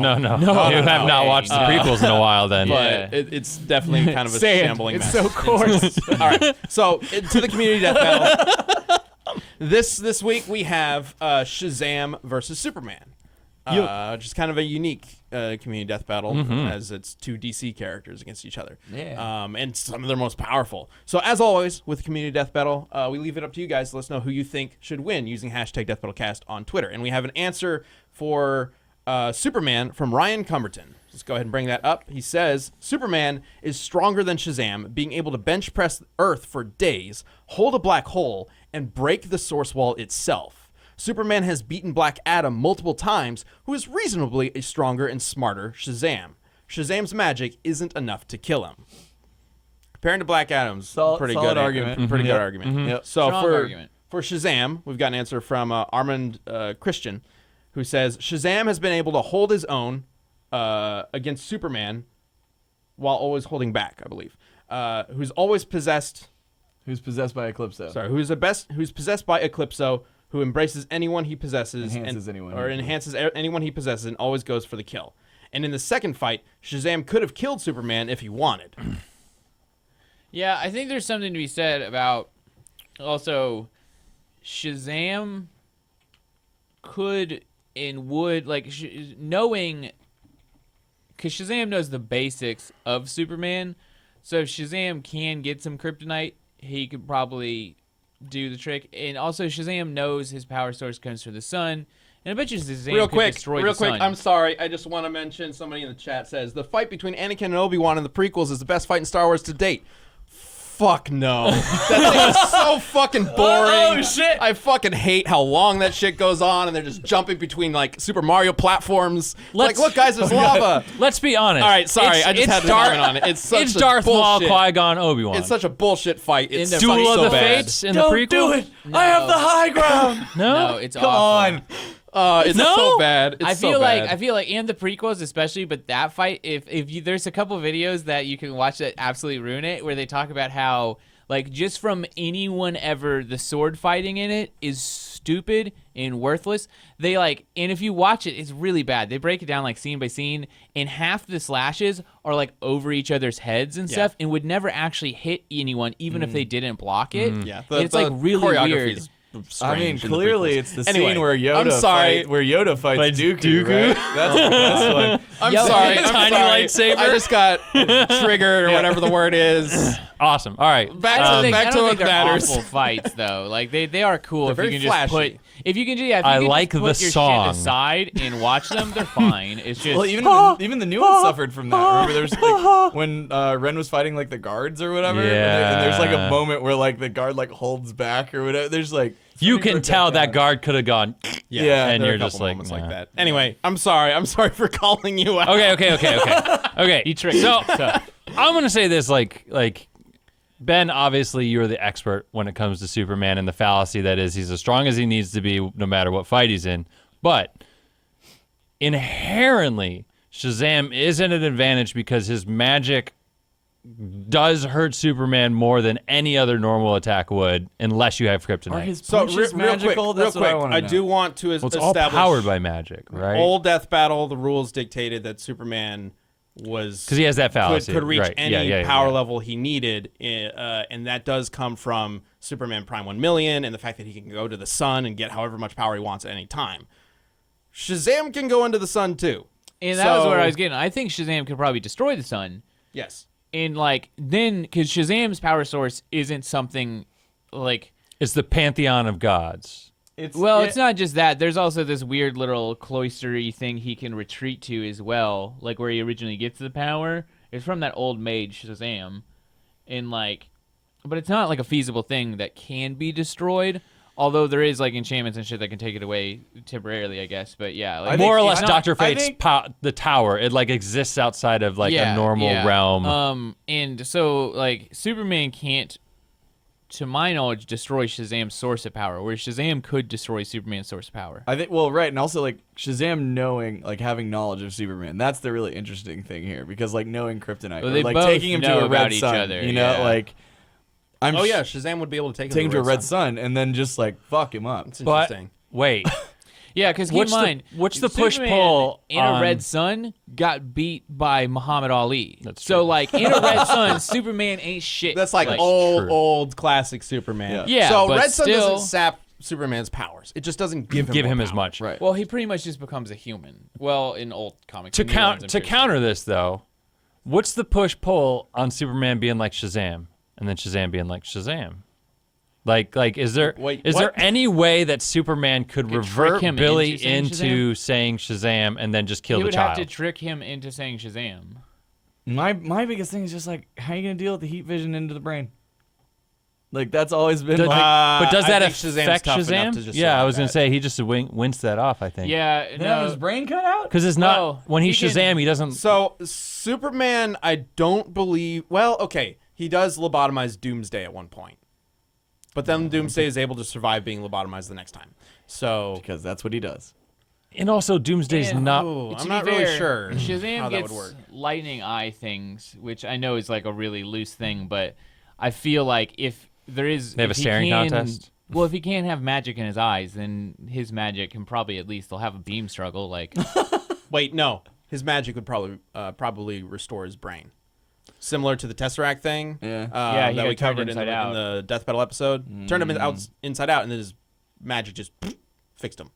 You have not no. watched the prequels in a while then. But Yeah. it's definitely kind of a Sand. shambling It's mess. so coarse. All right, so to the community death battle. This week we have Shazam versus Superman. Just kind of a unique community death battle as it's two DC characters against each other. Yeah. And some of their most powerful. So as always with community death battle, we leave it up to you guys to let us know who you think should win using hashtag DeathBattleCast on Twitter. And we have an answer for Superman from Ryan Cumberton. Let's go ahead and bring that up. He says, Superman is stronger than Shazam, being able to bench press Earth for days, hold a black hole, and break the source wall itself. Superman has beaten Black Adam multiple times, who is reasonably a stronger and smarter Shazam. Shazam's magic isn't enough to kill him. Comparing to Black Adam's Solid pretty good argument. Pretty good Yep. argument. Yep. So Strong argument. for Shazam, we've got an answer from Armand Christian, who says Shazam has been able to hold his own against Superman while always holding back, I believe. Who's always possessed. Who's possessed by Eclipso? Sorry, who's possessed by Eclipso, who embraces anyone he possesses Enhances anyone or he enhances anyone he possesses and always goes for the kill. And in the second fight, Shazam could have killed Superman if he wanted. Yeah, I think there's something to be said about also Shazam could and would like knowing because Shazam knows the basics of Superman. So if Shazam can get some kryptonite, he could probably do the trick. And also Shazam knows his power source comes from the sun. And I bet you Shazam Real could quick, destroy the sun. I'm sorry. I just want to mention somebody in the chat says the fight between Anakin and Obi-Wan in the prequels is the best fight in Star Wars to date. Fuck no. That thing is so fucking boring. Oh, shit. I fucking hate how long that shit goes on and they're just jumping between like Super Mario platforms. Let's- Like, look guys, there's lava. Let's be honest. All right, sorry. I just had to comment on it. It's such It's a Darth Maul, bullshit. Qui-Gon, Obi-Wan. It's such a bullshit fight. It's the Duel so of the bad. Fates in Don't the prequel. do it. I have the high ground. no, it's Come awful. on. It's No? so bad. It's I so feel bad. like in the prequels especially, but that fight, if you, there's a couple videos that you can watch that absolutely ruin it, where they talk about how like just from anyone ever, the sword fighting in it is stupid and worthless. They like, and if you watch it, it's really bad. They break it down like scene by scene, and half the slashes are like over each other's heads and stuff, and would never actually hit anyone, even if they didn't block it. Yeah, And it's like really choreography weird. is I mean, strange in the clearly prequels. it's the Anyway, scene where I'm sorry. Yoda fights Fights Dooku. Dooku. Right? That's the best one. I'm Yo, sorry. it's a I'm tiny sorry. lightsaber. I just got triggered or whatever the word is. Awesome. All right. Back I to don't think, back I to don't what think they're matters. awful fights though. Like they are cool if They're you very can just flashy. put if you can yeah, if you I can like just the put your song. shit aside and watch them, they're fine. It's just Well, even the new one suffered from that. Remember, there's like when Ren was fighting like the guards or whatever. And there's like a Yeah. moment where like the guard like holds back or whatever. There's like You somebody can broke tell that down. guard could have gone. Yeah, and there are you're a couple just like, moments nah. like that. Anyway, I'm sorry for calling you out. Okay. you tricked. So So, I'm gonna say this like Ben, obviously you're the expert when it comes to Superman and the fallacy that is he's as strong as he needs to be no matter what fight he's in. But inherently, Shazam is at an advantage because his magic does hurt Superman more than any other normal attack would, unless you have Are kryptonite. his So punches magical? real That's quick, what I want to I know. do want to Well, it's all establish powered by magic, right? Old Death Battle. The rules dictated that Superman was Because he has that fallacy. could reach right. any power level he needed, and that does come from Superman Prime 1 million and the fact that he can go to the sun and get however much power he wants at any time. Shazam can go into the sun too. and that was So- where I was getting. I think Shazam could probably destroy the sun. Yes. And like then because Shazam's power source isn't something like It's the pantheon of gods. It's it's not just that. There's also this weird little cloistery thing he can retreat to as well, like where he originally gets the power. It's from that old mage Shazam, and like, but it's not like a feasible thing that can be destroyed. Although there is like enchantments and shit that can take it away temporarily, I guess. But yeah, like, More or think less, he's not- Dr. I Fate's think- the tower. It like exists outside of like a normal realm. And so like Superman can't, to my knowledge, destroy Shazam's source of power, whereas Shazam could destroy Superman's source of power. I think right, and also like Shazam knowing, like having knowledge of Superman. That's the really interesting thing here, because like knowing kryptonite, Well, or, they like both taking him know to a about red each sun. other, You know, yeah. like I'm Oh yeah, Shazam would be able to take take him to a red sun. sun and then just like fuck him up. It's But interesting. wait, Yeah, because keep in mind, what's the Superman push-pull in a on- red sun got beat by Muhammad Ali. That's so true. like in a red sun, Superman ain't shit. That's like true. old classic Superman. Yeah, So but Red Sun still- doesn't sap Superman's powers. It just doesn't give give more him as power. much. Right. Well, he pretty much just becomes a human. Well, in old comics. To the new ones, I'm sure. counter this though, what's the push-pull on Superman being like Shazam and then Shazam being like Shazam? Like is there Wait, is what? there any way that Superman could Could revert trick him Billy into saying into saying Shazam and then just kill He the would child? have to trick him into saying Shazam. My biggest thing is just like, how are you gonna deal with the heat vision into the brain? Like that's always been Does- like. but does I that think Shazam's affect tough enough Shazam? to just Yeah, I survive was gonna that. say he just winced that off. I think. Yeah, They have his no. brain cut out. Because it's not Well, when he's he can- Shazam, he doesn't. So Superman, I don't believe. Well, okay, he does lobotomize Doomsday at one point, but then Doomsday is able to survive being lobotomized the next time. So Because that's what he does. and also Doomsday's And- not. Ooh, To I'm be not really fair, sure Shazam how that gets would work. lightning eye things, which I know is like a really loose thing, but I feel like if there is, They have if a he staring can- contest? Well, if he can't have magic in his eyes, then his magic can probably at least they'll have a beam struggle. Like, Wait, no, his magic would probably restore his brain, similar to the Tesseract thing. Yeah. Yeah, he that got we covered turned in inside out. the Death Battle episode. Turned him inside out, and then his magic just fixed him.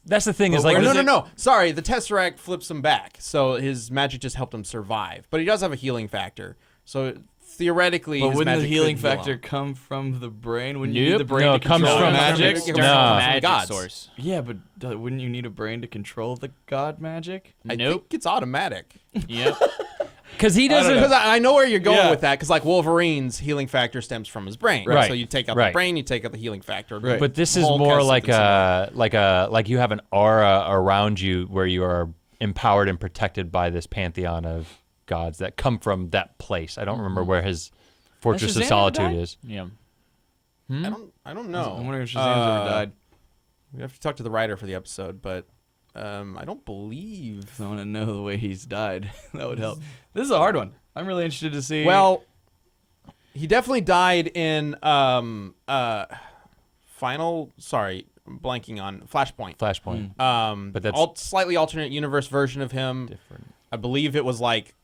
That's the thing is But like Or no. Sorry, the Tesseract flips him back, so his magic just helped him survive. But he does have a healing factor, so theoretically, But his wouldn't the magic healing could heal factor him. come from the brain? Wouldn't you need Nope. the brain No, to it comes control from- magic? It comes No. from the magic gods. source. Yeah, but wouldn't you need a brain to control the god magic? I Nope. think it's automatic. Yep. because he doesn't. Because I know where you're going Yeah. with that. Because like Wolverine's healing factor stems from his brain, Right. So you take out Right. the brain, you take out the healing factor. Right. But this is Hulk more has like something like you have an aura around you where you are empowered and protected by this pantheon of gods that come from that place. I don't remember where his Fortress of Shazam Solitude ever died? is. Yeah. I don't know. I'm wondering if Shazam's ever died. We have to talk to the writer for the episode, but I don't believe. I want to know the way he's died. That would help. This is a hard one. I'm really interested to see. Well, he definitely died in final. Sorry, I'm blanking on Flashpoint. Flashpoint. But that's- slightly alternate universe version of him. Different. I believe it was like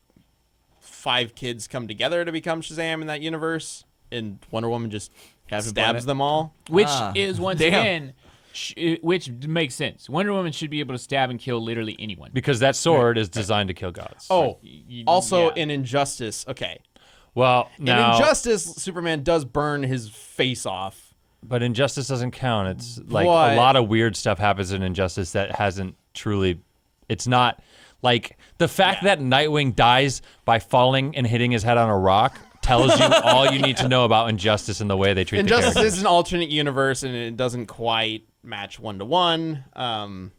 5 kids come together to become Shazam in that universe, and Wonder Woman just Captain stabs Planet. them all. Which is once Damn. again, which makes sense. Wonder Woman should be able to stab and kill literally anyone. Because that sword is designed to kill gods. Oh, also yeah. in Injustice. Okay, Well, now, in Injustice, Superman does burn his face off. but Injustice doesn't count. It's like What? a lot of weird stuff happens in Injustice that hasn't truly. It's not like the fact that Nightwing dies by falling and hitting his head on a rock tells you all you need to know about Injustice and the way they treat the Injustice characters. is an alternate universe, and it doesn't quite match 1-to-1.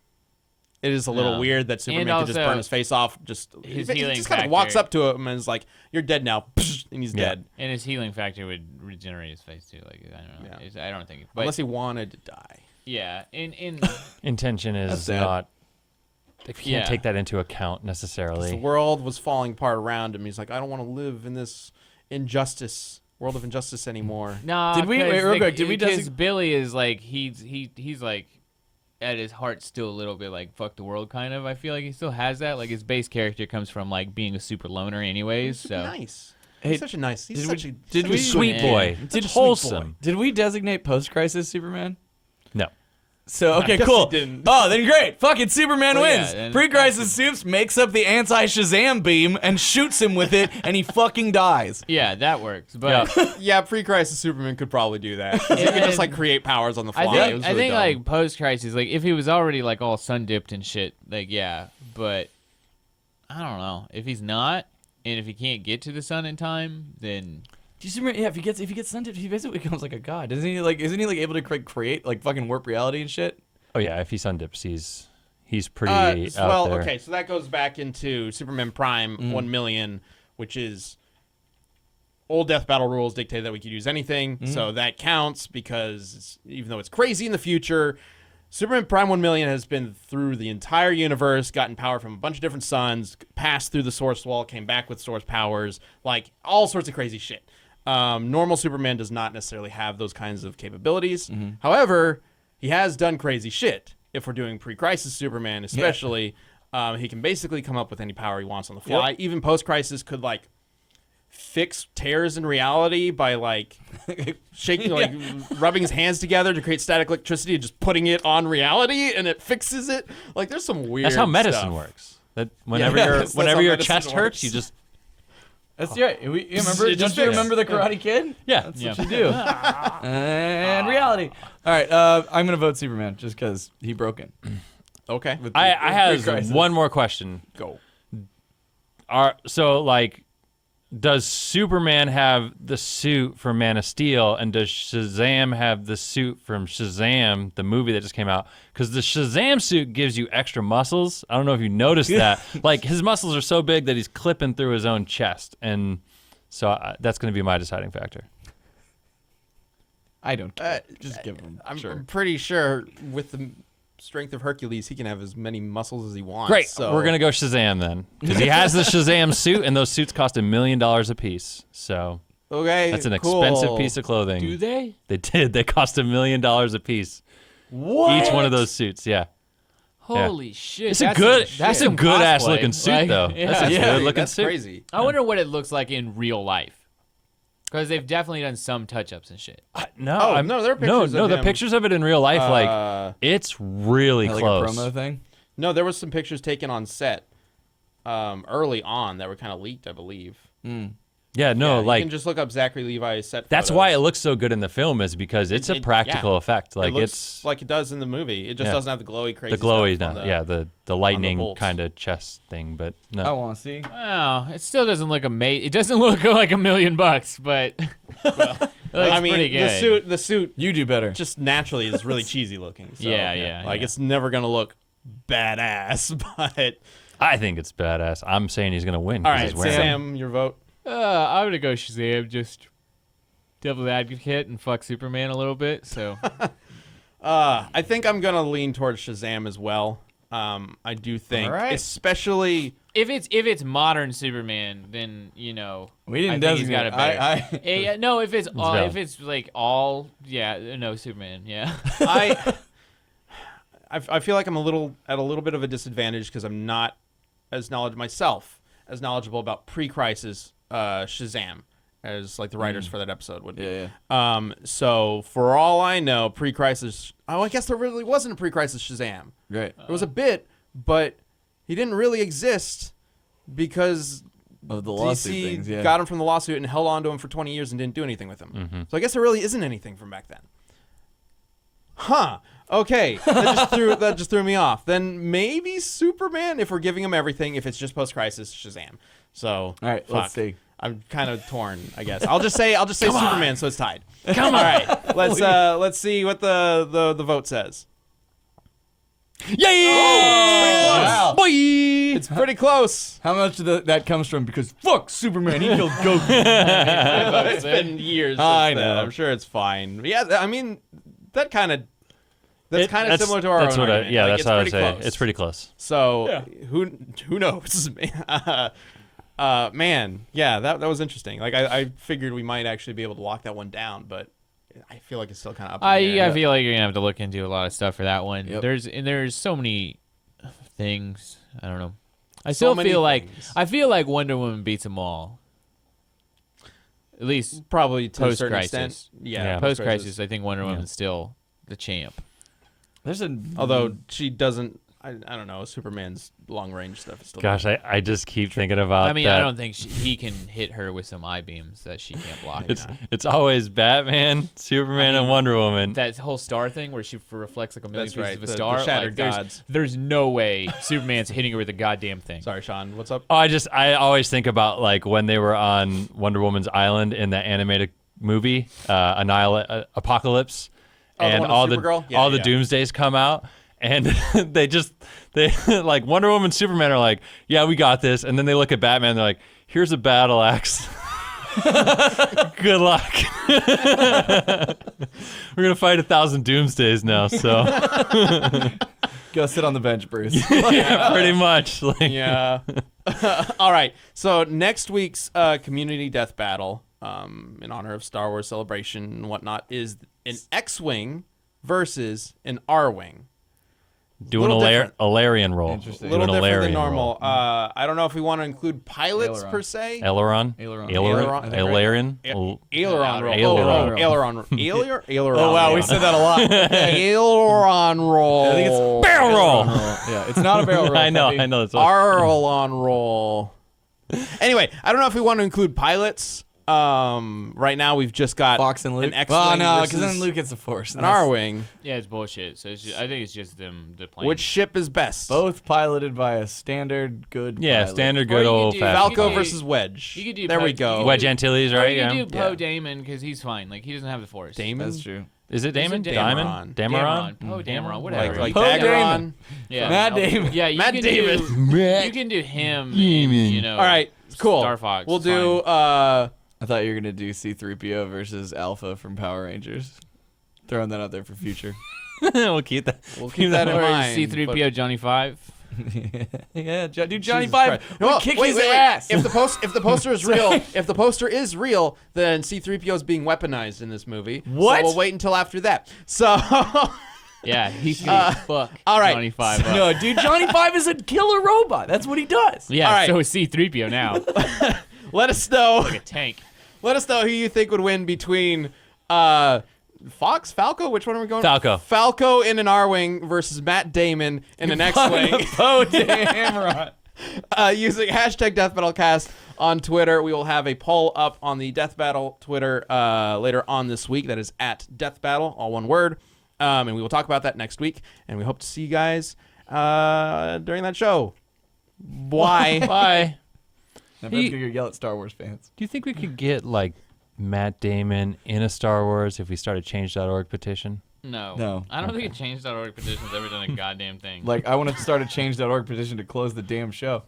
It is a little No. weird that Superman And could just also, burn his face off. his He healing just kind of walks factor- up to him and is like, "You're dead now," and he's dead. And his healing factor would regenerate his face too. Like I don't know. Yeah. I don't think. But Unless he wanted to die. yeah, in Intention That's is sad. not. If you can't Yeah. take that into account The necessarily. world was falling apart around him. He's like, "I don't want to live in this world of injustice anymore." no. Did we- wait, real quick, did we Because Billy is like he's like at his heart still a little bit like fuck the world kind of. I feel like he still has that. Like his base character comes from like being a super loner anyways. Super So nice. Hey, He's such a nice. He's such a did such we- a Sweet Yeah. boy. Such a Did sweet wholesome. Did we designate post-crisis Superman? No. So okay, guess cool. we didn't. Oh, then great. Fucking Superman Well, yeah, wins. then Pre-crisis Supes makes up the anti-Shazam beam and shoots him with it, and he fucking dies. yeah, that works. But Yeah, pre-crisis Superman could probably do that. 'Cause he could just like create powers on the fly. I It think was I really think dumb. like post crisis, like if he was already like all sun dipped and shit, like yeah, but I don't know if he's not, and if he can't get to the sun in time, then Do you Superman? Yeah, if he gets sent, he basically becomes like a god. Isn't he like able to create like fucking warp reality and shit? Oh yeah, if he sun dips, he's pretty out well, there. okay, so that goes back into Superman Prime 1 million, which is old Death Battle rules dictate that we could use anything, so that counts because even though it's crazy in the future, Superman Prime 1 million has been through the entire universe, gotten power from a bunch of different suns, passed through the source wall, came back with source powers, like all sorts of crazy shit. Normal Superman does not necessarily have those kinds of capabilities. However, he has done crazy shit. If we're doing pre-crisis Superman, especially, he can basically come up with any power he wants on the fly. Even post-crisis could like fix tears in reality by like shaking, like rubbing his hands together to create static electricity and just putting it on reality, and it fixes it. Like there's some weird. That's how medicine stuff. works. That whenever that's whenever how your medicine chest hurts, works. you just That's right. You remember? It just Don't you fixed. remember the Karate Kid? yeah. That's what you do. And reality. All right, I'm gonna vote Superman just because he broke in. Okay, I have Pre-crisis. one more question. go. So like, does Superman have the suit from Man of Steel, and does Shazam have the suit from Shazam, the movie that just came out? Because the Shazam suit gives you extra muscles. I don't know if you noticed that. Like his muscles are so big that he's clipping through his own chest, and so that's going to be my deciding factor. I don't care. Just give him. I'm pretty sure with the strength of Hercules, he can have as many muscles as he wants. Great. So We're gonna go Shazam then, because he has the Shazam suit, and those suits cost $1 million a piece. So Okay, that's an cool. expensive piece of clothing. do they? They did. They cost $1 million a piece. What? Each one of those suits. Yeah. Holy shit! It's a that's good. some- That's a some good ass cosplay. looking suit Like, though. yeah. That's a Yeah, good looking That's suit. crazy. I wonder what it looks like in real life. Because they've definitely done some touch-ups and shit. No, Oh, no, there are pictures no, of the him. pictures of it in real life, like it's really Like close. a promo thing. No, there was some pictures taken on set early on that were kind of leaked, I believe. Yeah, no, Yeah, like you can just look up Zachary Levi's set. that's photos. why it looks so good in the film, is because it's a It- practical yeah. effect. Like it looks it's like it does in the movie. It just Yeah. doesn't have the glowy crazy. the glowy, stuff on the lightning bolts. kind of chest thing, but no. I want to see. Oh, it still doesn't look amazing. It doesn't look like $1 million, but it looks I mean, pretty good. the suit You do better. just naturally is really cheesy looking. So, Yeah, Like yeah. it's never gonna look badass, but I think it's badass. I'm saying he's gonna win. all 'cause right, he's wearing it. Sam, your vote. I'm gonna go Shazam, just devil's advocate and fuck Superman a little bit. So I think I'm gonna lean towards Shazam as well. I do think, All right. especially if it's modern Superman, then you know We didn't I think he's designate. got it better. Yeah, no, if it's valid. if it's like all no Superman, yeah. I feel like I'm at a little bit of a disadvantage because I'm not as knowledgeable about pre-crisis Shazam, as like the writers for that episode would be. Yeah. So for all I know, pre-crisis. Oh, I guess there really wasn't a pre-crisis Shazam. Right. It was a bit, but he didn't really exist because Of the lawsuit DC things, yeah. got him from the lawsuit and held on to him for 20 years and didn't do anything with him. So I guess there really isn't anything from back then. Huh. Okay. That just threw me off. Then maybe Superman, if we're giving him everything, if it's just post-crisis Shazam. So All right, fuck. let's see. I'm kind of torn, I guess. I'll just say Superman, so it's tied. Come on. All right. Let's see what the vote says. Yeah! Wow. Boy! It's pretty close. How much of that comes from because fuck Superman, he killed Goku. It's been years. I since then. know. I'm sure it's fine. Yeah, I mean, that's kind of similar to our that's own what argument. Yeah, Like, that's it's how I pretty say. close. It's pretty close. So who knows? Man, yeah, that was interesting. Like I figured we might actually be able to lock that one down, but I feel like it's still kind of up in the air. I feel like you're gonna have to look into a lot of stuff for that one. Yep. There's so many things. I don't know. I So still many feel like things. Wonder Woman beats them all. At least Probably to a certain post-crisis. extent. Yeah, Yeah. post-crisis, I think Wonder Woman's still the champ. There's a Although she doesn't. I don't know. Superman's long range stuff is still. Gosh, I just keep thinking about I mean, that. I don't think he can hit her with some eye beams that she can't block. It's always Batman, Superman, and Wonder Woman. That whole star thing where she reflects like a million That's pieces right, of a the star. shattered like, gods. there's no way Superman's hitting her with a goddamn thing. Sorry, Sean. What's up? Oh, I always think about like when they were on Wonder Woman's island in that animated movie, Apocalypse, Oh, the and one with all the Supergirl? Yeah, all the yeah. Doomsdays come out, and they like Wonder Woman, and Superman are like, yeah, we got this, and then they look at Batman, they're like, here's a battle axe. Good luck. We're gonna fight 1,000 Doomsdays now, so go sit on the bench, Bruce. yeah, pretty much. Like, Yeah. All right. So next week's community death battle, in honor of Star Wars Celebration and whatnot, is an X-wing versus an R-wing. doing Little a different. Larian roll. Interesting. A little Doing a different than Larian normal. roll. I don't know if we want to include pilots Aileron. per se. Aileron. Aileron. Aileron, I think, right? Aileron. Aileron roll. Aileron. Aileron. Aileron. Oh wow, we said that a lot. Aileron roll. I think it's Barrel roll. Yeah, it's not a barrel roll. I know. Peppy. I know. That's what, Arlon roll. Anyway, I don't know if we want to include pilots. Right now we've just got Fox and Luke. an X-wing Well, no, versus because then Luke gets the Force. an R-wing. Yeah, it's bullshit. So I think it's just them, the plane. Which ship is best? Both piloted by a standard good. yeah, pilot. standard Or good you could old do fashioned. Falco you versus Wedge. you could do there we Poe- go. you Wedge Antilles, Or right? you Yeah. can do Poe Yeah. Damon because he's fine. Like he doesn't have the Force. Damon. That's true. Is it Damon? Is it Diamond? Dameron. Dameron? Poe Dameron. Whatever. Like Poe Daggeron. yeah. Matt Damon. Yeah, you Matt can Damon. do. You can do him. And, you know. All right, cool. Star Fox. We'll it's do. fine. I thought you were gonna do C-3PO versus Alpha from Power Rangers. Throwing that out there for future. We'll keep that. We'll keep that in Or mind. C-3PO Johnny 5. Yeah, dude, Johnny Jesus Five Christ. would No, kick wait, his wait, wait. ass. If the poster is real, then C-3PO is being weaponized in this movie. What? So we'll wait until after that. So. Yeah, he's gonna fuck all right. Johnny 5 up. No, dude, Johnny Five is a killer robot. That's what he does. Yeah, All right. so is C-3PO now. Let us know. Like a tank. Let us know who you think would win between Falco? Which one are we going? Falco. Falco in an R-wing versus Matt Damon in an X-wing. Poe Dameron. Using hashtag DeathBattleCast on Twitter. We will have a poll up on the Death Battle Twitter later on this week. That is at Death Battle, all one word. And we will talk about that next week. And we hope to see you guys during that show. Bye. Bye. I'm gonna yell at Star Wars fans. Do you think we could get like Matt Damon in a Star Wars if we started Change.org petition? No. No. I don't think a change.org petition's ever done a goddamn thing. Like, I want to start a Change.org petition to close the damn show.